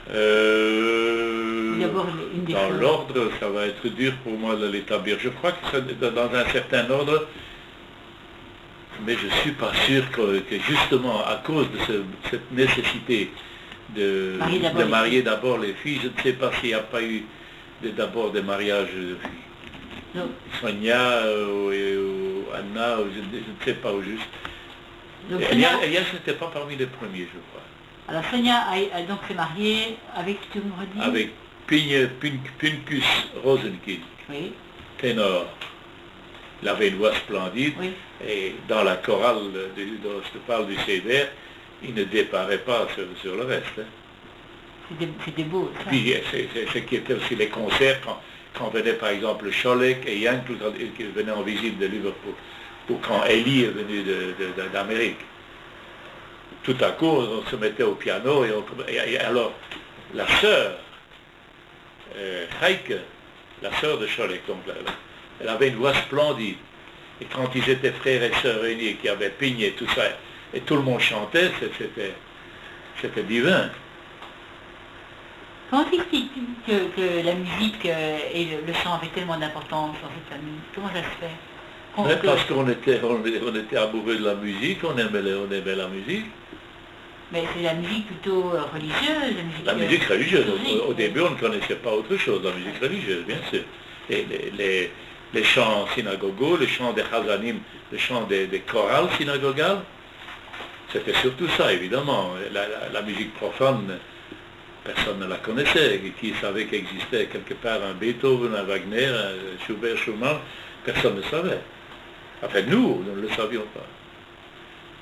D'abord une des Dans choses. l'ordre, ça va être dur pour moi de l'établir. Je crois que c'est dans un certain ordre, mais je ne suis pas sûr que justement à cause de cette nécessité de marier d'abord les filles, je ne sais pas s'il n'y a pas eu d'abord des mariages de filles. Donc, Sonia ou Anna, je ne sais pas au juste. donc Elias n'était pas parmi les premiers, je crois. alors Sonia donc s'est mariée avec, tu me redis? Avec Pincus Rosenkind, Oui. ténor. Il avait une voix splendide, Oui. et dans la chorale dont je te parle du Seder, il ne déparait pas sur le reste. Hein. C'était beau, ça. Puis ce qui était aussi les concerts, quand venait par exemple Scholek et Yankel qui venaient en visite de Liverpool, ou quand Ellie est venu d'Amérique. Tout à coup, on se mettait au piano, et alors la sœur, Heike, la sœur de Scholek, donc, elle avait une voix splendide. Et quand ils étaient frères et sœurs réunis, qui avaient pigné tout ça, et tout le monde chantait, c'était divin. Comment t'expliques-tu que la musique et le chant avaient tellement d'importance dans cette famille? Comment ça se fait? Parce qu'on était amoureux de la musique, on aimait la musique. Mais c'est la musique plutôt religieuse, la musique religieuse. Au début, on ne connaissait pas autre chose, la musique religieuse, bien sûr. Et les chants synagogaux, les chants des chazanim, les chants des chorales synagogales, c'était surtout ça, évidemment. La musique profane, personne ne la connaissait. Qui savait qu'existait quelque part un Beethoven, un Wagner, un Schubert, Schumann, personne ne savait. Enfin, nous ne le savions pas.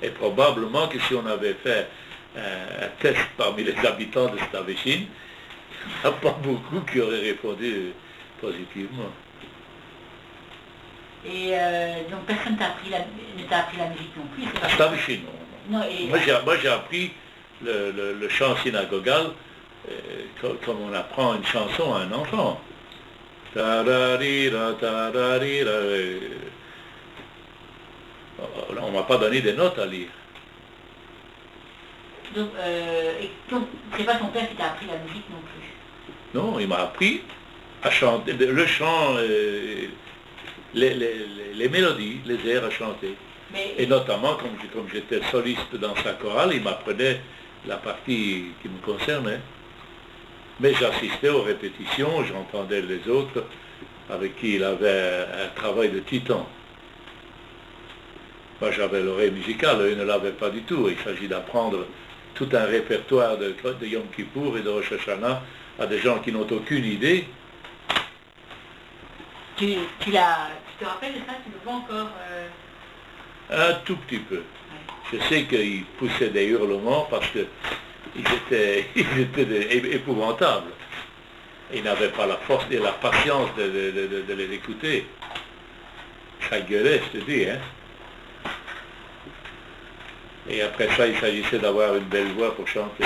Et probablement que si on avait fait un test parmi les habitants de Stavichin, il n'y en a pas beaucoup qui auraient répondu positivement. Et donc personne ne t'a appris la musique non plus? À Stavichin, non. Moi j'ai appris le chant synagogal comme on apprend une chanson à un enfant. Tararira, tararira, on ne m'a pas donné des notes à lire. Donc, c'est pas ton père qui t'a appris la musique non plus? Non, il m'a appris à chanter, le chant, les mélodies, les airs à chanter. Et notamment, comme j'étais soliste dans sa chorale, il m'apprenait la partie qui me concernait. Mais j'assistais aux répétitions, j'entendais les autres avec qui il avait un travail de titan. Moi j'avais l'oreille musicale, eux ne l'avaient pas du tout. Il s'agit d'apprendre tout un répertoire de Yom Kippour et de Rosh Hashanah à des gens qui n'ont aucune idée. Tu te rappelles de ça? Tu le vois encore Un tout petit peu. Ouais. Je sais qu'ils poussaient des hurlements parce qu'ils étaient épouvantables. Ils n'avaient pas la force et la patience de les écouter. Ça gueulait, je te dis, hein. Et après ça, il s'agissait d'avoir une belle voix pour chanter.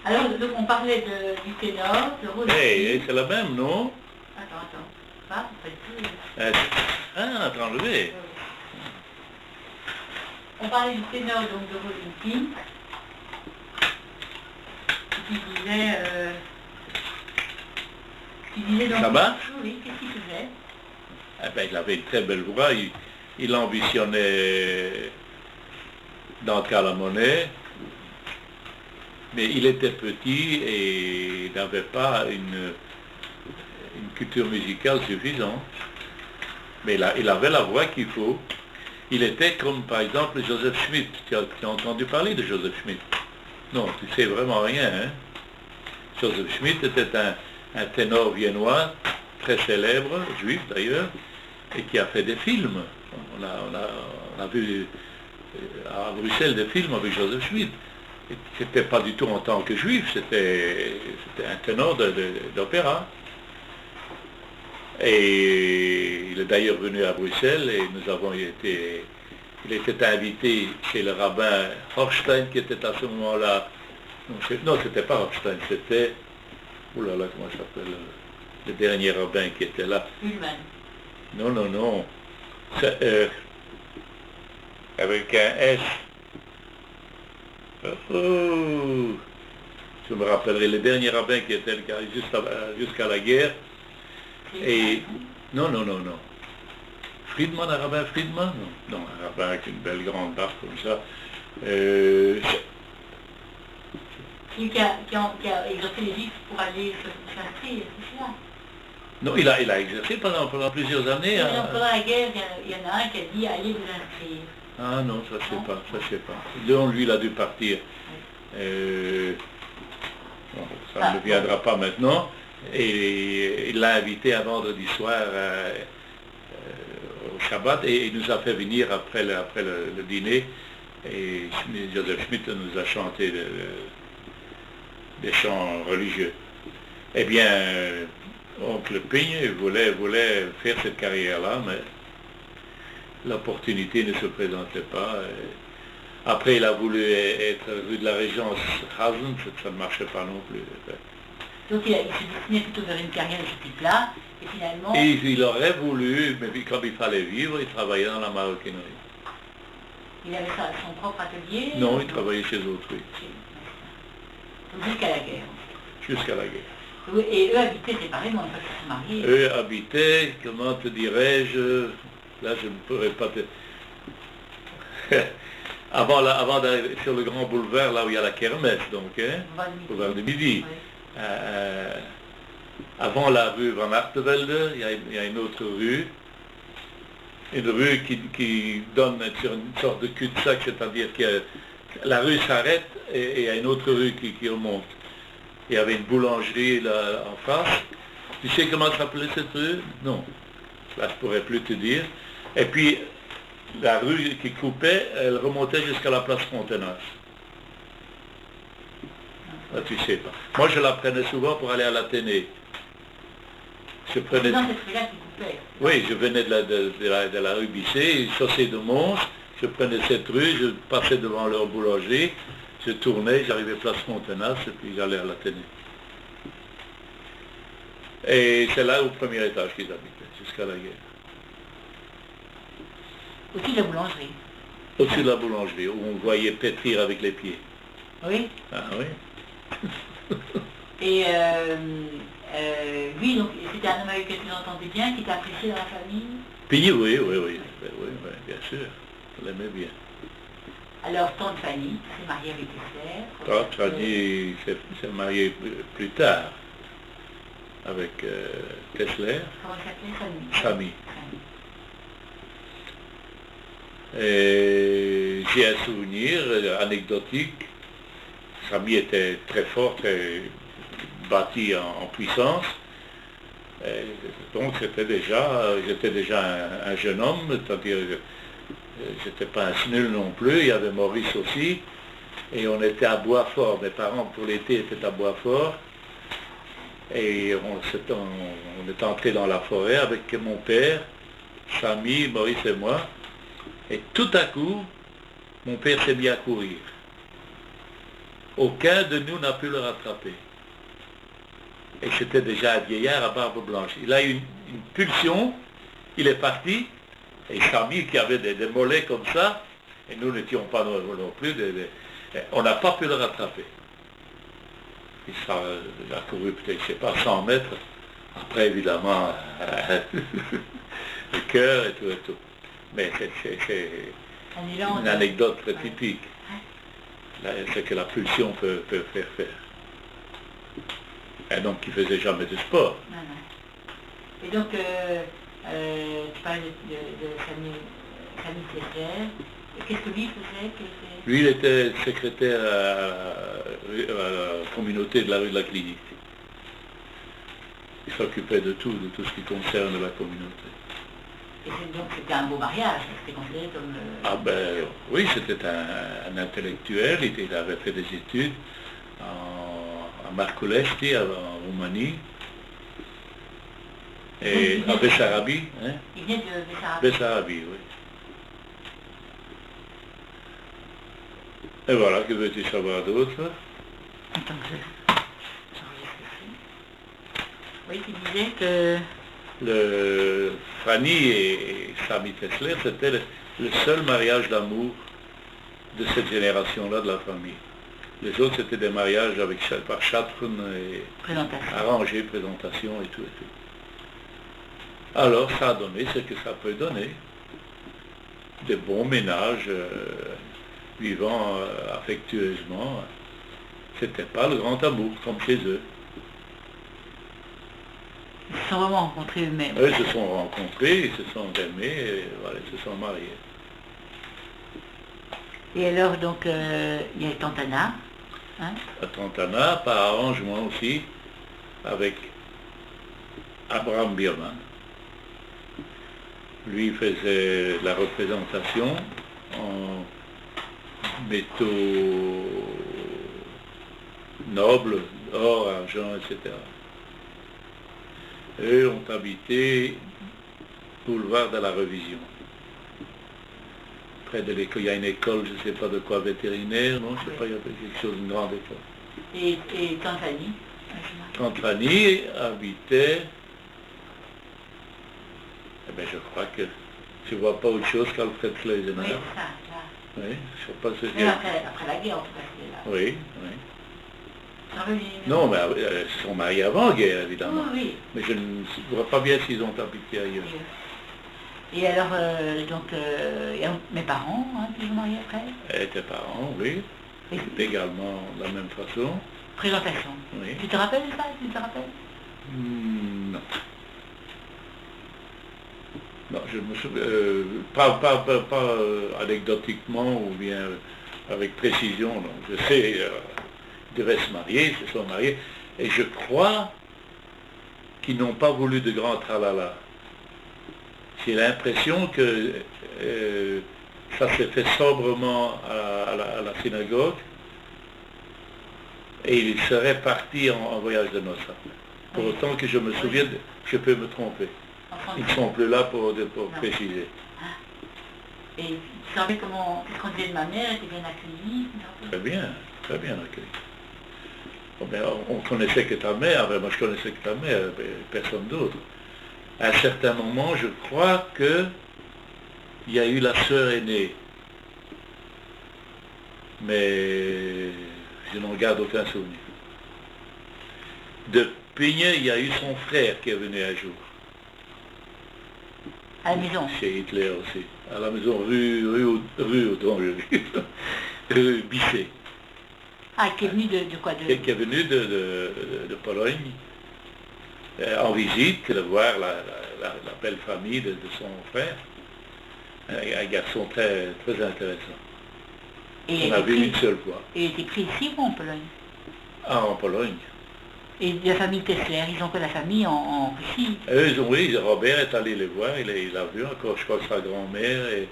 Alors, donc on parlait du ténor, de Rosenkind. Hey, c'est la même, non? Attends. Pas du tout. T'as enlevé. On parlait du ténor, donc de Rosenkind. Tu disais donc... Ça va? Oui, qu'est-ce qu'il faisait? Eh ben, il avait une très belle voix, il ambitionnait d'entrer à la monnaie, mais il était petit et il n'avait pas une culture musicale suffisante. Mais il avait la voix qu'il faut. Il était comme par exemple Joseph Schmidt. Tu as entendu parler de Joseph Schmidt? Non, tu sais vraiment rien, hein? Joseph Schmidt était un ténor viennois, très célèbre, juif d'ailleurs, et qui a fait des films. On a vu à Bruxelles des films avec Joseph Schmidt. C'était pas du tout en tant que juif, c'était un ténor d'opéra. Et il est d'ailleurs venu à Bruxelles et nous avons été... Il était invité chez le rabbin Hofstein qui était à ce moment-là... Non, c'était pas Hofstein, c'était... Ouh là là, comment ça s'appelle? Le dernier rabbin qui était là. Ullmann. Non. avec un S. Oh, je me rappellerai le dernier rabbin qui était jusqu'à la guerre. Et non. Friedman, un rabbin Friedman? Non, un rabbin avec une belle grande barbe comme ça. Celui qui a exercé les Juifs pour aller s'inscrire, c'est ça? Non, il a exercé pendant plusieurs années. Pendant la guerre, il y en a un qui a dit allez vous inscrire. Ah non, ça je sais pas. Donc lui, il a dû partir. Bon, ça ne viendra pas maintenant. Et il l'a invité un vendredi soir au Shabbat et il nous a fait venir après le dîner. Et Joseph Schmitt nous a chanté des chants religieux. Eh bien, oncle Pigne voulait faire cette carrière-là, mais l'opportunité ne se présentait pas. Après, il a voulu être rue de la Régence Hazen, ça ne marchait pas non plus. Donc il se destinait plutôt vers une carrière de ce type-là, et finalement... Et il aurait voulu, mais comme il fallait vivre, il travaillait dans la maroquinerie. Il avait son propre atelier? Non, il travaillait chez autrui. Donc jusqu'à la guerre. Jusqu'à la guerre. Oui, et eux habitaient séparément, une fois qu'ils se mariés. Eux habitaient, comment te dirais-je, là je ne pourrais pas te... avant d'arriver sur le grand boulevard, là où il y a la kermesse, donc, boulevard de Midi. Oui. Avant la rue Van Artevelde, il y a une autre rue. Une rue qui donne sur une sorte de cul-de-sac, c'est-à-dire que la rue s'arrête et il y a une autre rue qui remonte. Il y avait une boulangerie là en face. Tu sais comment s'appelait cette rue? Non. Là, je ne pourrais plus te dire. Et puis, la rue qui coupait, elle remontait jusqu'à la place Fontenas. Là, tu sais pas. Moi, je la prenais souvent pour aller à l'Athénée. Je prenais... Non, c'est celui-là qui coupait. Oui, je venais de la rue Bisset, chaussée de Mons, je prenais cette rue, je passais devant leur boulanger, je tournais, j'arrivais place Fontenas et puis j'allais à l'Athénée. Et c'est là au premier étage qu'ils habitaient, jusqu'à la guerre. Au-dessus de la boulangerie. Au-dessus de la boulangerie, où on voyait pétrir avec les pieds. Oui. Ah oui. Et lui, donc, c'était un homme avec qui tu entendais bien, qui t'appréciait dans la famille? Puis oui, bien sûr, je l'aimais bien. Alors, tante Fanny s'est mariée avec Esther. Tante Fanny s'est mariée plus tard avec Kessler. Comment elle s'appelait? Samy. Et j'ai un souvenir anecdotique. Samy était très fort, très bâti en puissance. Et donc j'étais déjà un jeune homme, c'est-à-dire j'étais pas un snul non plus, il y avait Maurice aussi, et on était à Boisfort, mes parents pour l'été étaient à Boisfort, et on est entré dans la forêt avec mon père, Samy, Maurice et moi, et tout à coup, mon père s'est mis à courir. Aucun de nous n'a pu le rattraper. Et c'était déjà un vieillard à barbe blanche. Il a eu une pulsion, il est parti, et Samy qui avait des mollets comme ça, et nous n'étions pas non plus, on n'a pas pu le rattraper. Il a couru peut-être, je ne sais pas, 100 mètres. Après, évidemment, le cœur et tout. Mais c'est une anecdote très typique. C'est que la pulsion peut faire. Un homme qui ne faisait jamais de sport. Non. Et donc, tu parlais de Samy Kessler. Qu'est-ce que lui faisait? Lui, il était secrétaire à la communauté de la rue de la Clinique. Il s'occupait de tout ce qui concerne la communauté. Et donc c'était un beau mariage, c'était considéré comme... Ah ben oui, c'était un intellectuel, il avait fait des études à Marculesti, en Roumanie, et à Bessarabie. Hein? Il venait de Bessarabie. Bessarabie, oui. Et voilà, que veux-tu savoir d'autre? Attends, oui, tu disais que... Fanny et Samy Kessler, c'était le seul mariage d'amour de cette génération-là de la famille. Les autres, c'était des mariages avec, par chatroun et arrangé, présentation et tout et tout. Alors, ça a donné ce que ça peut donner. Des bons ménages vivant affectueusement. C'était pas le grand amour, comme chez eux. Ils se sont vraiment rencontrés eux-mêmes. Eux se sont rencontrés, ils se sont aimés, et voilà, ils se sont mariés. Et alors, donc, il y a Tante Anna. Hein? Tante Anna, par arrangement aussi, avec Abraham Bierman. Lui faisait la représentation en métaux nobles, or, argent, etc. Eux ont habité boulevard de la Revision. Près de l'école, il y a une école, je ne sais pas de quoi, vétérinaire, non, je ne sais pas, il y a quelque chose, une grande école. Et Tante Annie? Tante Annie habitait, eh bien je crois que je ne vois pas autre chose qu'Alfred Schlesinger. Oui, ça, là. Oui, je ne sais pas ce Mais après la guerre, en tout cas, c'était là. Oui, oui. Non, mais ils se sont mariés avant la guerre, évidemment. Oui, oui. Mais je ne vois pas bien s'ils ont habité ailleurs. Et alors, donc, mes parents, hein, qui sont mariés après? Et tes parents, oui. C'est également de la même façon. Présentation. Oui. Tu te rappelles de ça? Tu te rappelles? Non. Non, je me souviens, pas anecdotiquement ou bien avec précision, non. Je sais, ils devaient se marier, ils se sont mariés, et je crois qu'ils n'ont pas voulu de grand tralala. J'ai l'impression que ça s'est fait sobrement à la synagogue, et ils seraient partis en voyage de noces. Pour autant que je me souvienne, je peux me tromper. Ils ne sont plus là pour préciser. Et tu savais qu'est-ce qu'on disait de ma mère, elle était bien accueillie? Très bien accueillie. Bon, ben, on connaissait que ta mère, moi je connaissais que ta mère, personne d'autre. À un certain moment, je crois qu'il y a eu la sœur aînée. Mais je n'en garde aucun souvenir. De Pigneux, il y a eu son frère qui est venu un jour. À la maison? Chez Hitler aussi. À la maison, rue Bisset. Ah, qui est venu de quoi? Qui est venu de Pologne, en visite, de voir la belle famille de son frère. Un garçon très, très intéressant. Et on a vu une seule fois. Et il était pris ici ou en Pologne? Ah, en Pologne. Et la famille Kessler, ils ont que la famille en Russie? Oui, Robert est allé les voir, il a vu encore, je crois que sa grand-mère et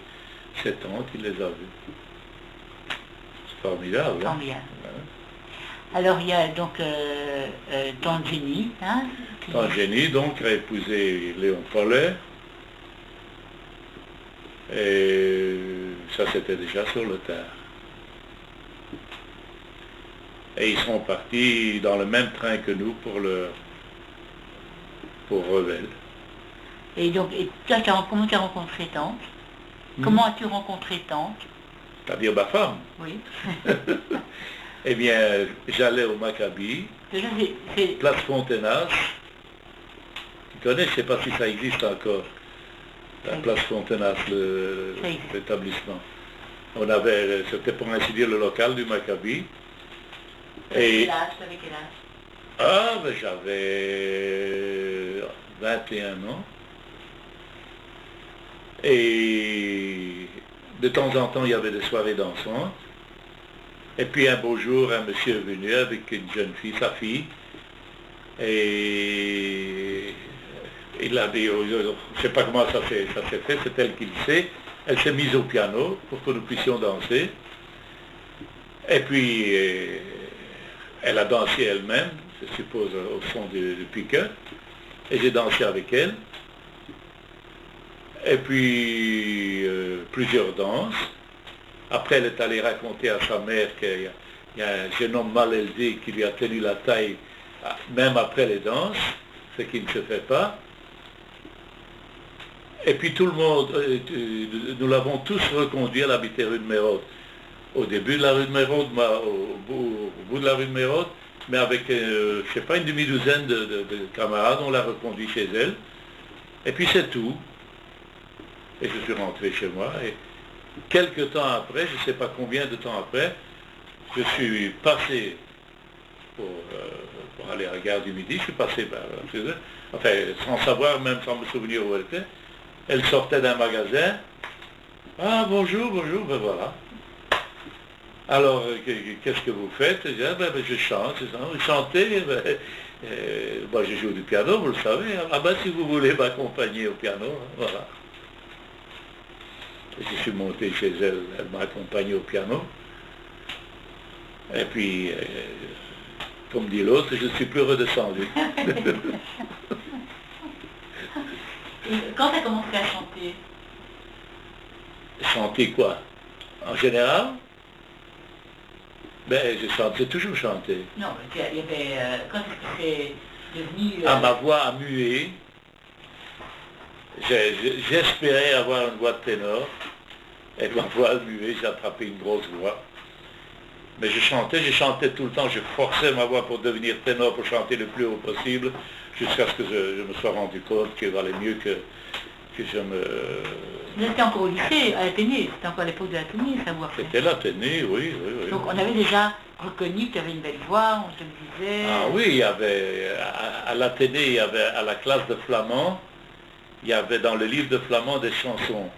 ses tantes, il les a vus. C'est formidable. Formidable. Hein? Alors il y a donc Tante Jenny. Hein, Tante Jenny, donc, a épousé Léon Paulet. Et ça, c'était déjà sur le tard. Et ils sont partis dans le même train que nous pour Revel. Et donc, comment tu as rencontré Tante? Comment as-tu rencontré Tante? C'est-à-dire ma femme? Oui. Eh bien, j'allais au Maccabi, place Fontenas. Tu connais, je ne sais pas si ça existe encore, la place Fontenas, l'établissement. On avait, c'était pour ainsi dire le local du Maccabi. Et quel âge? Ah, ben j'avais 21 ans. Et de temps en temps, il y avait des soirées dansantes. Et puis un beau jour, un monsieur est venu avec une jeune fille, sa fille. Et il a dit, je ne sais pas comment ça s'est fait, c'est elle qui le sait. Elle s'est mise au piano pour que nous puissions danser. Et puis, elle a dansé elle-même, je suppose, au son du piqueur. Et j'ai dansé avec elle. Et puis, plusieurs danses. Après, elle est allée raconter à sa mère qu'il y a un jeune homme mal élevé qui lui a tenu la taille, même après les danses, ce qui ne se fait pas. Et puis tout le monde, nous l'avons tous reconduit, elle habitait rue de Mérode. Au début de la rue de Mérode, au bout de la rue de Mérode, mais avec, je ne sais pas, une demi-douzaine de camarades, on l'a reconduit chez elle. Et puis c'est tout. Et je suis rentré chez moi. Et quelques temps après, je ne sais pas combien de temps après, je suis passé pour aller à la gare du Midi, je suis passé chez elle, enfin, sans savoir, même sans me souvenir où elle était. Elle sortait d'un magasin. Ah, bonjour, bonjour, ben voilà. Alors, qu'est-ce que vous faites? Je dis, ah, ben, je chante, c'est ça. Vous chantez? Moi, je joue du piano, vous le savez. Ah ben, si vous voulez m'accompagner au piano, hein, voilà. Et je suis monté chez elle, elle m'a accompagné au piano. Et puis, comme dit l'autre, je ne suis plus redescendu. Et quand tu as commencé à chanter? Chanter quoi? En général? Ben, j'ai toujours chanté. Non, il y avait, quand est-ce que c'est devenu... À ma voix a mué. J'espérais avoir une voix de ténor. Et ma voix a mué, j'ai attrapé une grosse voix. Mais je chantais tout le temps, je forçais ma voix pour devenir ténor, pour chanter le plus haut possible, jusqu'à ce que je me sois rendu compte qu'il valait mieux que je me... C'était encore au lycée, à l'Athénée, c'était encore à l'époque de l'Athénée, sa voix. C'était l'Athénée, oui, oui, oui. Donc on avait déjà reconnu que tu avais une belle voix, on te le disait. Ah oui, il y avait, à l'Athénée, il y avait, à la classe de flamand, il y avait dans le livre de flamand des chansons.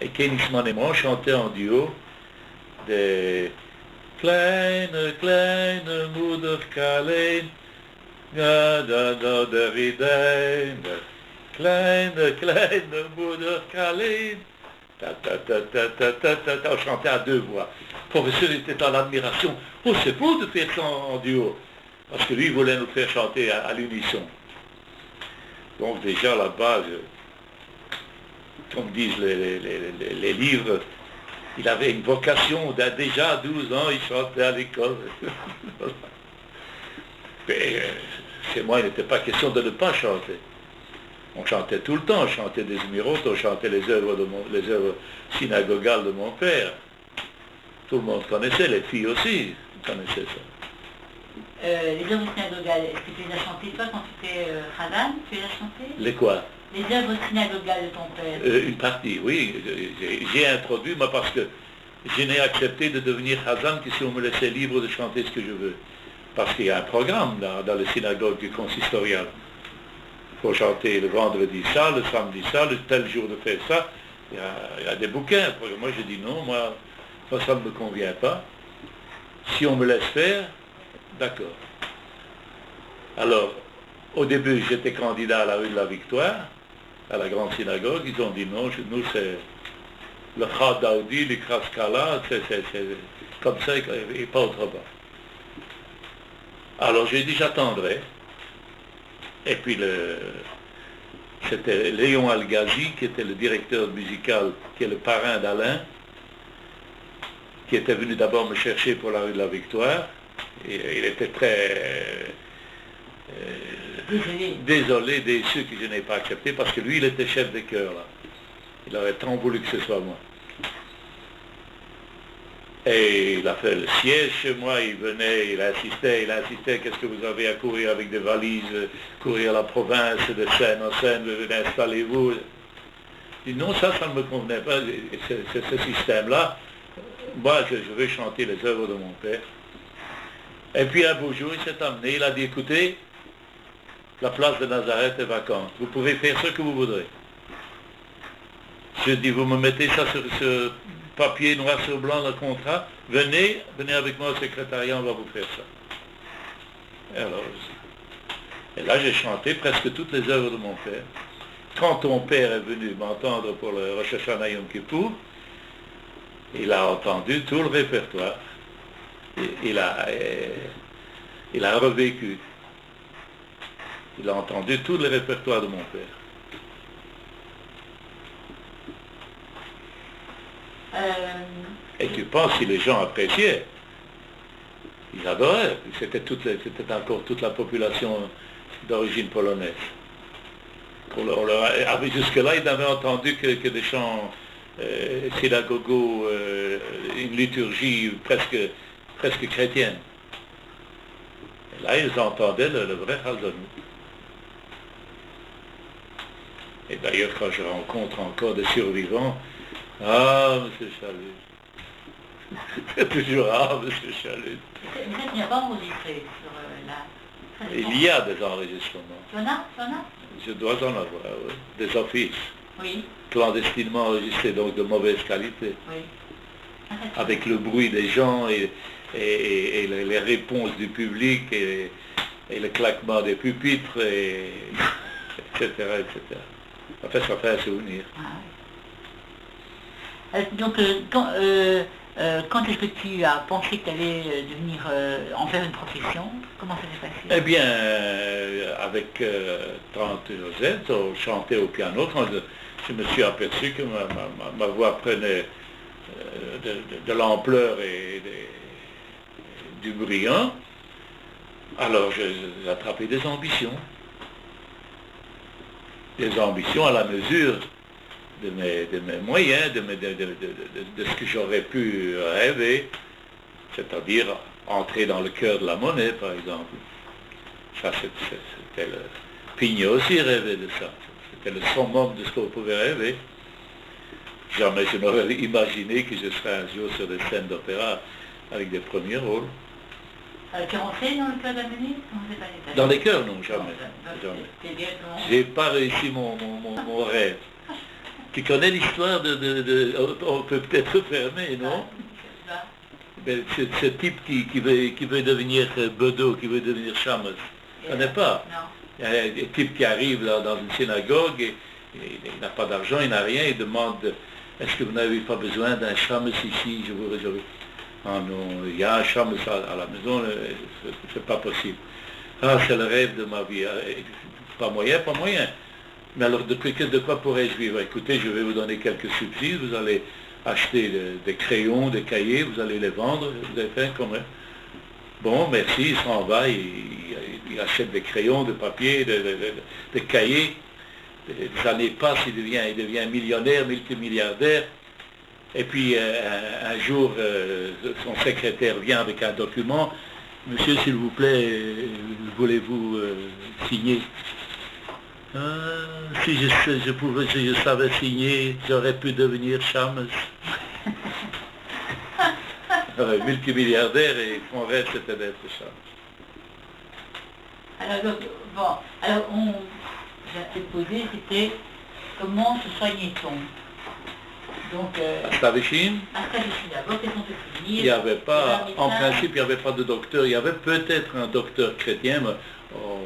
Et Kennisman et moi, on chantait en duo des Kleine, kleine Moederkalein, ja, da, der Ridein, kleine, kleine Moederkalein. On chantait à deux voix. Le professeur était en admiration. Oh, c'est beau de faire ça en duo. Parce que lui, il voulait nous faire chanter à l'unisson. Donc déjà là-bas, comme disent les livres, il avait une vocation, déjà à 12 ans, il chantait à l'école. Mais chez moi, il n'était pas question de ne pas chanter. On chantait tout le temps, on chantait des Zmirot, on chantait les œuvres synagogales de mon père. Tout le monde connaissait, les filles aussi connaissaient ça. Les œuvres synagogales, est-ce que tu les as chantées toi quand tu étais Chazan? Tu les as chantées? Les quoi? Les œuvres synagogales de ton père. Une partie, oui. J'ai introduit, moi, parce que je n'ai accepté de devenir Chazan que si on me laissait libre de chanter ce que je veux. Parce qu'il y a un programme dans les synagogues du consistorial. Il faut chanter le vendredi ça, le samedi ça, le tel jour de faire ça. Il y a des bouquins. Moi, je dis non, moi, ça ne me convient pas. Si on me laisse faire, d'accord. Alors, au début, j'étais candidat à la rue de la Victoire, à la grande synagogue. Ils ont dit non, nous, c'est le Chad Daoudi, le Kraskala, c'est comme ça et pas autrement. Alors, j'ai dit, j'attendrai. Et puis, c'était Léon Algazi, qui était le directeur musical, qui est le parrain d'Alain, qui était venu d'abord me chercher pour la rue de la Victoire. Et il était très désolé, déçu que je n'ai pas accepté, parce que lui, il était chef de chœur, là. Il aurait tant voulu que ce soit moi. Et il a fait le siège chez moi, il venait, il insistait, qu'est-ce que vous avez à courir avec des valises, courir à la province, de scène en scène, installez-vous. Je dis non, ça ne me convenait pas, ce système-là. Moi, je veux chanter les œuvres de mon père. Et puis un beau jour, il s'est amené, il a dit, écoutez, la place de Nazareth est vacante, vous pouvez faire ce que vous voudrez. Je dis, vous me mettez ça sur ce papier noir sur blanc, le contrat, venez avec moi au secrétariat, on va vous faire ça. Et là, j'ai chanté presque toutes les œuvres de mon père. Quand ton père est venu m'entendre pour le Rosh Hashanah Yom Kippour, il a entendu tout le répertoire. Il a revécu. Il a entendu tout le répertoire de mon père. Et tu penses si les gens appréciaient? Ils adoraient. C'était encore toute la population d'origine polonaise. Jusque-là, ils n'avaient entendu que des chants synagogaux, une liturgie presque chrétienne. Et là, ils entendaient le vrai Chazon. Et d'ailleurs, quand je rencontre encore des survivants, ah, monsieur Chalut. C'est toujours ah, monsieur Chalut. Mais ça, tu n'as pas enregistré sur la... Il y a des enregistrements. Tu en as? Je dois en avoir, oui. Des offices. Oui. Clandestinement enregistrés, donc de mauvaise qualité. Oui. Avec le bruit des gens et les réponses du public et le claquement des pupitres, etc., etc. En fait, ça fait un souvenir. Ah, oui. Donc, quand est-ce que tu as pensé que tu allais devenir, en faire une profession? Comment ça s'est passé? Eh bien, avec Tante Josette, on chantait au piano, quand je me suis aperçu que ma voix prenait de l'ampleur et du brillant, alors j'ai attrapé des ambitions. Des ambitions à la mesure de mes moyens, de ce que j'aurais pu rêver, c'est-à-dire entrer dans le cœur de la monnaie, par exemple. Ça, c'était le... Pignot aussi rêvait de ça. C'était le summum de ce qu'on pouvait rêver. Jamais je n'aurais imaginé que je serais un jour sur des scènes d'opéra avec des premiers rôles. Tu es rentré dans le cœur de la monnaie? Dans les chœurs, non, jamais. J'ai pas réussi mon rêve. Tu connais l'histoire on peut peut-être fermer, non? Ce type qui veut devenir bedeau, qui veut devenir chameau. Tu ne connais pas? Non. Il y a un type qui arrive là, dans une synagogue, et il n'a pas d'argent, il n'a rien, il demande, est-ce que vous n'avez pas besoin d'un chameau ici? Ah non, il y a un chameau à la maison, c'est pas possible. Ah, c'est le rêve de ma vie. Pas moyen. Mais alors, de quoi pourrais-je vivre? Écoutez, je vais vous donner quelques subsides, vous allez acheter des crayons, des cahiers, vous allez les vendre, vous avez fait comme... Bon, merci, il s'en va, il achète des crayons, des papiers, des cahiers. Les années passent, il devient millionnaire, multimilliardaire. Et puis un jour, son secrétaire vient avec un document. Monsieur, s'il vous plaît, voulez-vous signer? Si je savais signer, j'aurais pu devenir Chams. Multimilliardaire et son rêve c'était d'être Chams. Alors, donc, bon, alors j'ai posé, c'était comment se soignait-on? Donc, à Stavichin, d'abord, quels sont tes souvenirs? Il n'y avait pas, en principe, il n'y avait pas de docteur. Il y avait peut-être un docteur chrétien, mais on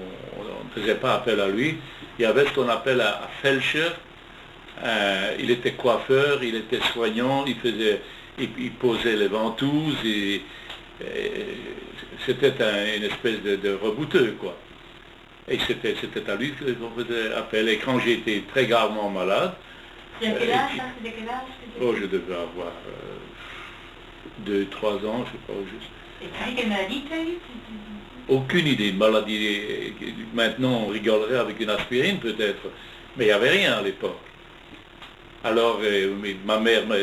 ne faisait pas appel à lui. Il y avait ce qu'on appelle un Felcher. Il était coiffeur, il était soignant, il posait les ventouses, c'était une espèce de rebouteux, quoi. Et c'était à lui qu'on faisait appel. Et quand j'ai été très gravement malade, c'est à quel âge, ça? C'était quel âge? Oh, je devais avoir 2-3 ans, je ne sais pas au juste. Et tu sais quelle maladie tu as eu? Aucune idée. Une maladie, maintenant on rigolerait avec une aspirine peut-être, mais il n'y avait rien à l'époque. Alors ma mère m'a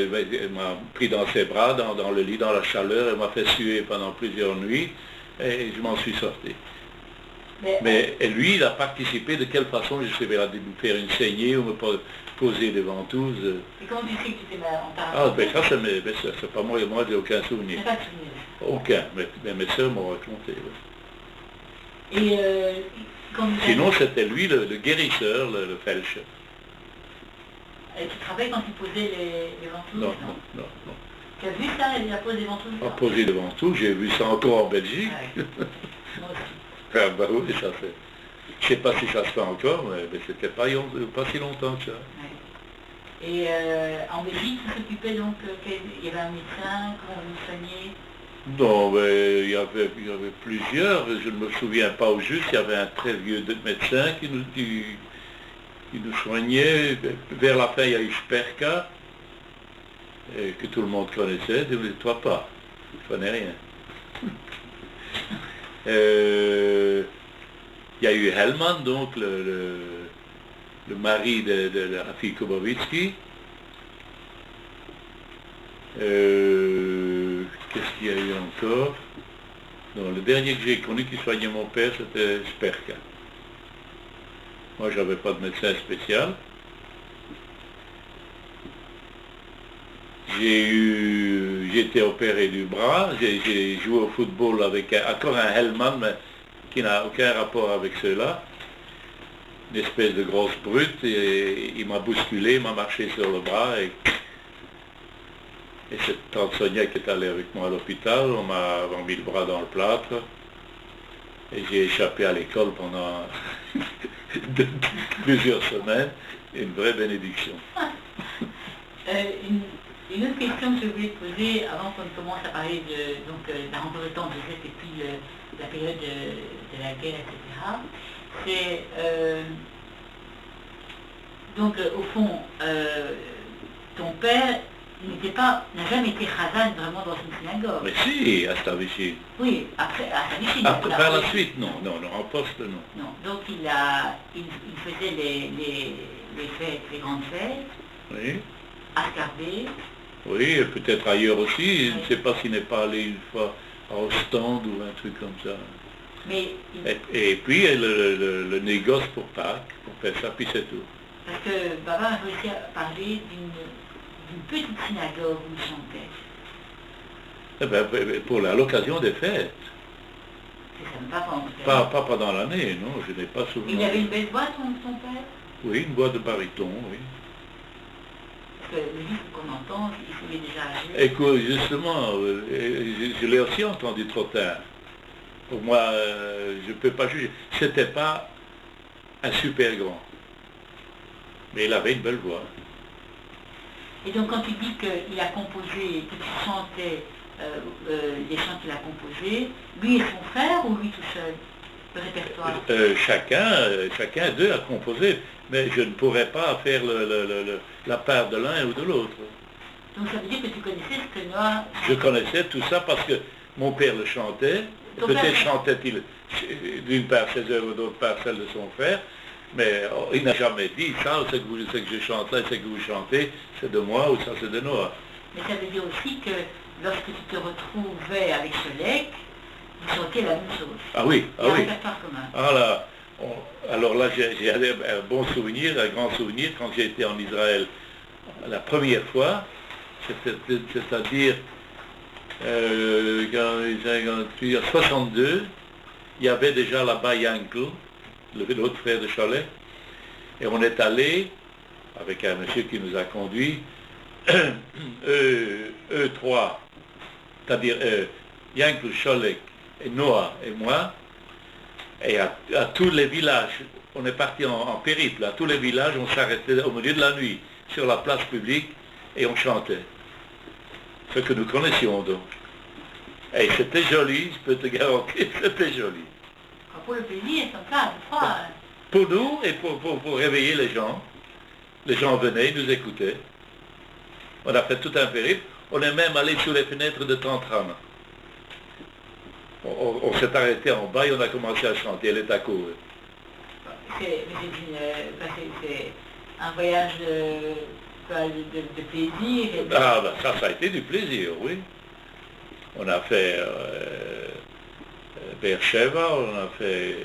pris dans ses bras, dans le lit, dans la chaleur, elle m'a fait suer pendant plusieurs nuits, et je m'en suis sorti. Mais lui, il a participé de quelle façon, je sais pas, de me faire une saignée ou me poser des ventouses. Et comment tu sais que tu t'es malade? Ah, ben ça, c'est pas moi, j'ai aucun souvenir. Pas de souvenir. Aucun, mais mes soeurs m'ont raconté. Ouais. Et sinon, c'était lui le guérisseur, le Felcher. Et tu travailles quand il posait les ventouses? Non. Tu as vu ça, il a posé des ventouses? A posé des ventouses, j'ai vu ça encore en Belgique. Ouais. Moi aussi. Ah bah oui, ça fait. Je ne sais pas si ça se fait encore, mais c'était pas si longtemps que ça. Ouais. Et en Belgique, tu t'occupais donc, il y avait un médecin, comment vous soignez? Non, mais il y avait plusieurs, je ne me souviens pas au juste, il y avait un très vieux médecin qui nous soignait. Vers la fin, il y a eu Sperka, que tout le monde connaissait, ne toi pas, je ne connais rien. Il y a eu Hellman, donc le mari de Rafi Kubovitsky. Qu'est-ce qu'il y a eu encore? Non, le dernier que j'ai connu qui soignait mon père, c'était Sperka. Moi, je n'avais pas de médecin spécial. J'ai été opéré du bras, j'ai joué au football avec encore un Hellman, mais qui n'a aucun rapport avec ceux-là. Une espèce de grosse brute, et il m'a bousculé, il m'a marché sur le bras, et cette tante Sonia qui est allée avec moi à l'hôpital, on m'a mis le bras dans le plâtre, et j'ai échappé à l'école pendant plusieurs semaines, une vraie bénédiction. Une autre question que je voulais te poser avant qu'on commence à parler de la rencontre de tante Josette et puis la période de la guerre, etc. C'est au fond, ton père n'a jamais été Chazan vraiment dans une synagogue. Mais si, à Stavichy. Oui, après, à Stavichy. Par la suite, non, en poste, non. Non, donc il faisait les fêtes, les grandes fêtes. Oui. À Scarbet. Oui, peut-être ailleurs aussi. Oui. Je ne sais pas s'il n'est pas allé une fois à Ostende ou un truc comme ça. Mais et puis le négoce pour Pâques, pour faire ça, puis c'est tout. Parce que Baba a réussi à parler d'une petite synagogue où il chantait. Eh ben, pour l'occasion des fêtes. C'est ça, pas pendant l'année, non, je n'ai pas souvenir. Il y avait une belle voix, ton père? Oui, une voix de baryton, oui. Parce que le livre qu'on entend, il est déjà âgé. Écoute, justement, je l'ai aussi entendu trop tard. Pour moi, je ne peux pas juger. C'était pas un super grand. Mais il avait une belle voix. Et donc quand tu dis qu'il a composé, que tu chantais les chants qu'il a composés, lui et son frère ou lui tout seul, le répertoire? Chacun d'eux a composé, mais je ne pourrais pas faire la part de l'un ou de l'autre. Donc ça veut dire que tu connaissais ce que Noah... Je connaissais tout ça parce que mon père le chantait, peut-être chantait-il d'une part ses œuvres, d'autre part celle de son frère, mais il n'a jamais dit ça, c'est que je chante là, c'est que vous chantez, c'est de moi ou ça c'est de Noah. Mais ça veut dire aussi que lorsque tu te retrouvais avec Cholek, vous chantiez la même chose. Ah oui, ah oui. Un répertoire commun. Alors là, j'ai un bon souvenir, un grand souvenir, quand j'ai été en Israël la première fois, c'est-à-dire en 62, il y avait déjà là-bas Yankel, l'autre frère de Cholet, et on est allé, avec un monsieur qui nous a conduits, eux trois, c'est-à-dire Yankel, Cholet, et Noah et moi, et à tous les villages, on est parti en périple, à tous les villages, on s'arrêtait au milieu de la nuit, sur la place publique, et on chantait. Ce que nous connaissions donc. Et c'était joli, je peux te garantir, c'était joli. Pour le plaisir, comme ça, je crois. Pour nous et pour réveiller les gens. Les gens venaient, ils nous écoutaient. On a fait tout un périple. On est même allé sous les fenêtres de Tantram. On s'est arrêté en bas et on a commencé à chanter. Elle est à courir. C'est un voyage de plaisir. Ah ben ça a été du plaisir, oui. On a fait Beersheba, on a fait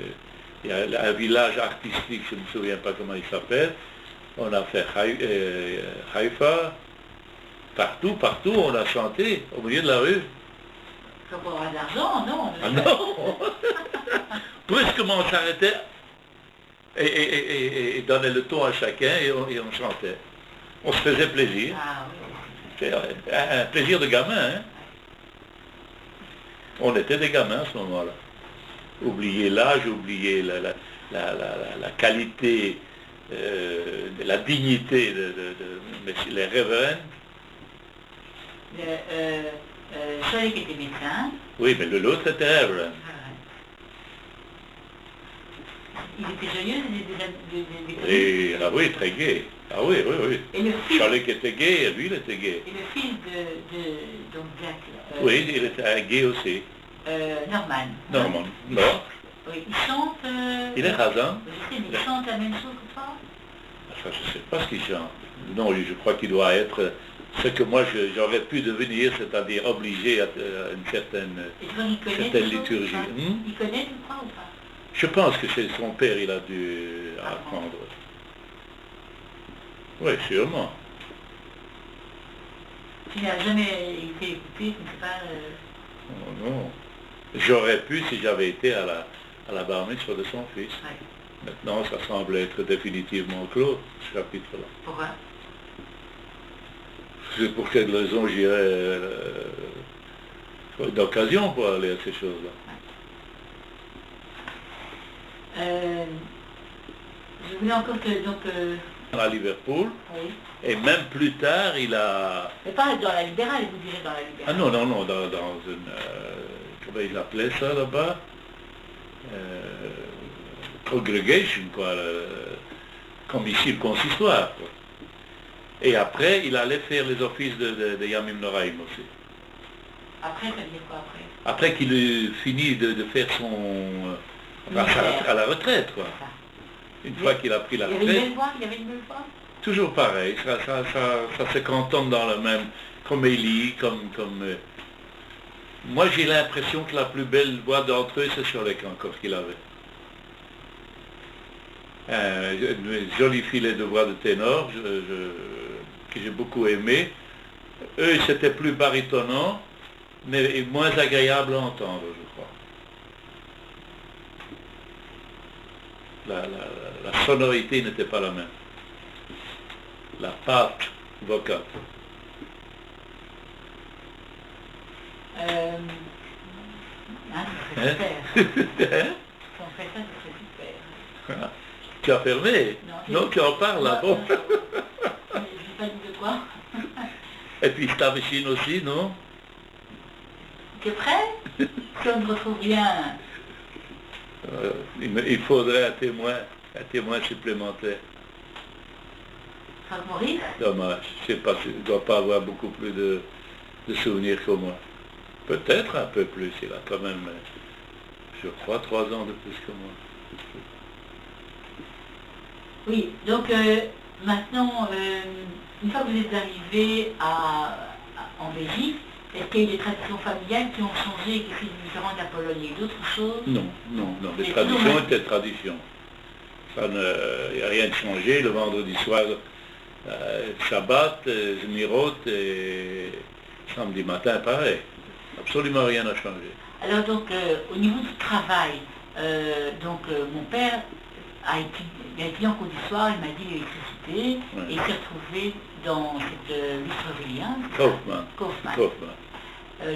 il y a un village artistique, je ne me souviens pas comment il s'appelle. On a fait Haïfa. Partout, on a chanté au milieu de la rue. Pour avoir de l'argent, non? Ah non. Brusquement on s'arrêtait et donnait le ton à chacun et on chantait. On se faisait plaisir. Ah, oui. C'est un plaisir de gamin, hein. On était des gamins à ce moment-là. Oubliez l'âge, oubliez la qualité, la dignité de les révérends. Cholek était médecin. Oui, mais l'autre était révérend. Il était joyeux, Ah oui, très gai. Ah oui. Et le fils... Cholek était gay, et lui il était gay. Et le fils donc Jack... oui, il était gay aussi. Norman. Non. Oui, il chante... Il est Chazan. Je sais, mais il chante la même chose que toi? Ça, je ne sais pas ce qu'il chante. Non, je crois qu'il doit être ce que moi j'aurais pu devenir, c'est-à-dire obligé à une certaine liturgie. Il connaît, tu crois, ou pas? Je pense que c'est son père, il a dû apprendre. Oui, sûrement. Tu n'as jamais été écouté, tu ne sais pas... Oh, non. J'aurais pu si j'avais été à la bar mitzvah de son fils. Ouais. Maintenant, ça semble être définitivement clos, ce chapitre-là. Pourquoi? C'est pour quelle raison j'irais d'occasion pour aller à ces choses-là. Je voulais encore que... Donc, À Liverpool, oui. et même plus tard, il a... Mais pas dans la libérale, vous direz dans la libérale. Ah non, dans une... comment il appelait ça là-bas? Congregation, quoi, comme ici le consistoire, quoi. Et après, il allait faire les offices de Yamim Noraim aussi. Après, ça veut dire quoi après? Après qu'il ait fini de faire son... à la retraite, quoi. Une fois qu'il a pris la retraite... Il y avait une belle voix? Toujours pareil, ça se cantonne dans le même... Comme Élie, comme moi, j'ai l'impression que la plus belle voix d'entre eux, c'est Cholek encore qu'il avait. Une jolie filet de voix de ténor que j'ai beaucoup aimé. Eux, c'était plus barytonnant, mais moins agréable à entendre, je crois. La sonorité n'était pas la même. La pâte vocale. C'est super. Hein? Si on fait ça, c'est super. Tu as fermé? Non, tu en parles là-bas. Je n'ai pas dit de quoi. Et puis ta machine aussi, non? T'es prêt? Si on me retrouve bien. Il faudrait un témoin supplémentaire. Franck Maurice? Dommage, je ne sais pas, il ne doit pas avoir beaucoup plus de souvenirs que moi. Peut-être un peu plus, il a quand même, je crois, 3 ans de plus que moi. Oui, donc maintenant, une fois que vous êtes arrivé en Belgique, est-ce qu'il y a eu des traditions familiales qui ont changé et qui sont différentes de la Pologne et d'autres choses? Non, les traditions étaient traditions. Ça il n'y a rien de changé. Le vendredi soir, Shabbat, Zmirot et samedi matin, pareil. Absolument rien n'a changé. Alors donc, au niveau du travail, mon père il a étudié en cours du soir, il m'a dit l'électricité, Ouais. et il s'est retrouvé dans cette lustrerie, hein, Kaufmann.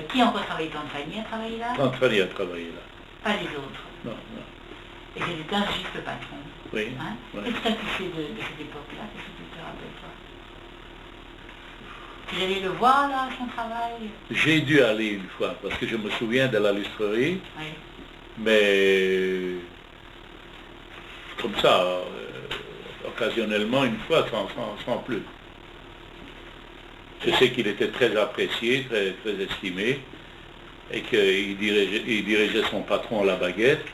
Qui a encore travaillé? Tante Fanny a travaillé là? Tante Fanny a travaillé là. Pas les autres. Non. Et c'était un juste patron. Oui. Hein? Ouais. Qu'est-ce que tu as touché de cette époque-là? Qu'est-ce que tu te rappelles, toi? Tu allais le voir, là, son travail? J'ai dû aller une fois, parce que je me souviens de la lustrerie, Oui. mais comme ça, occasionnellement, une fois, sans plus. Je sais qu'il était très apprécié, très estimé, et qu'il dirigeait son patron à la baguette,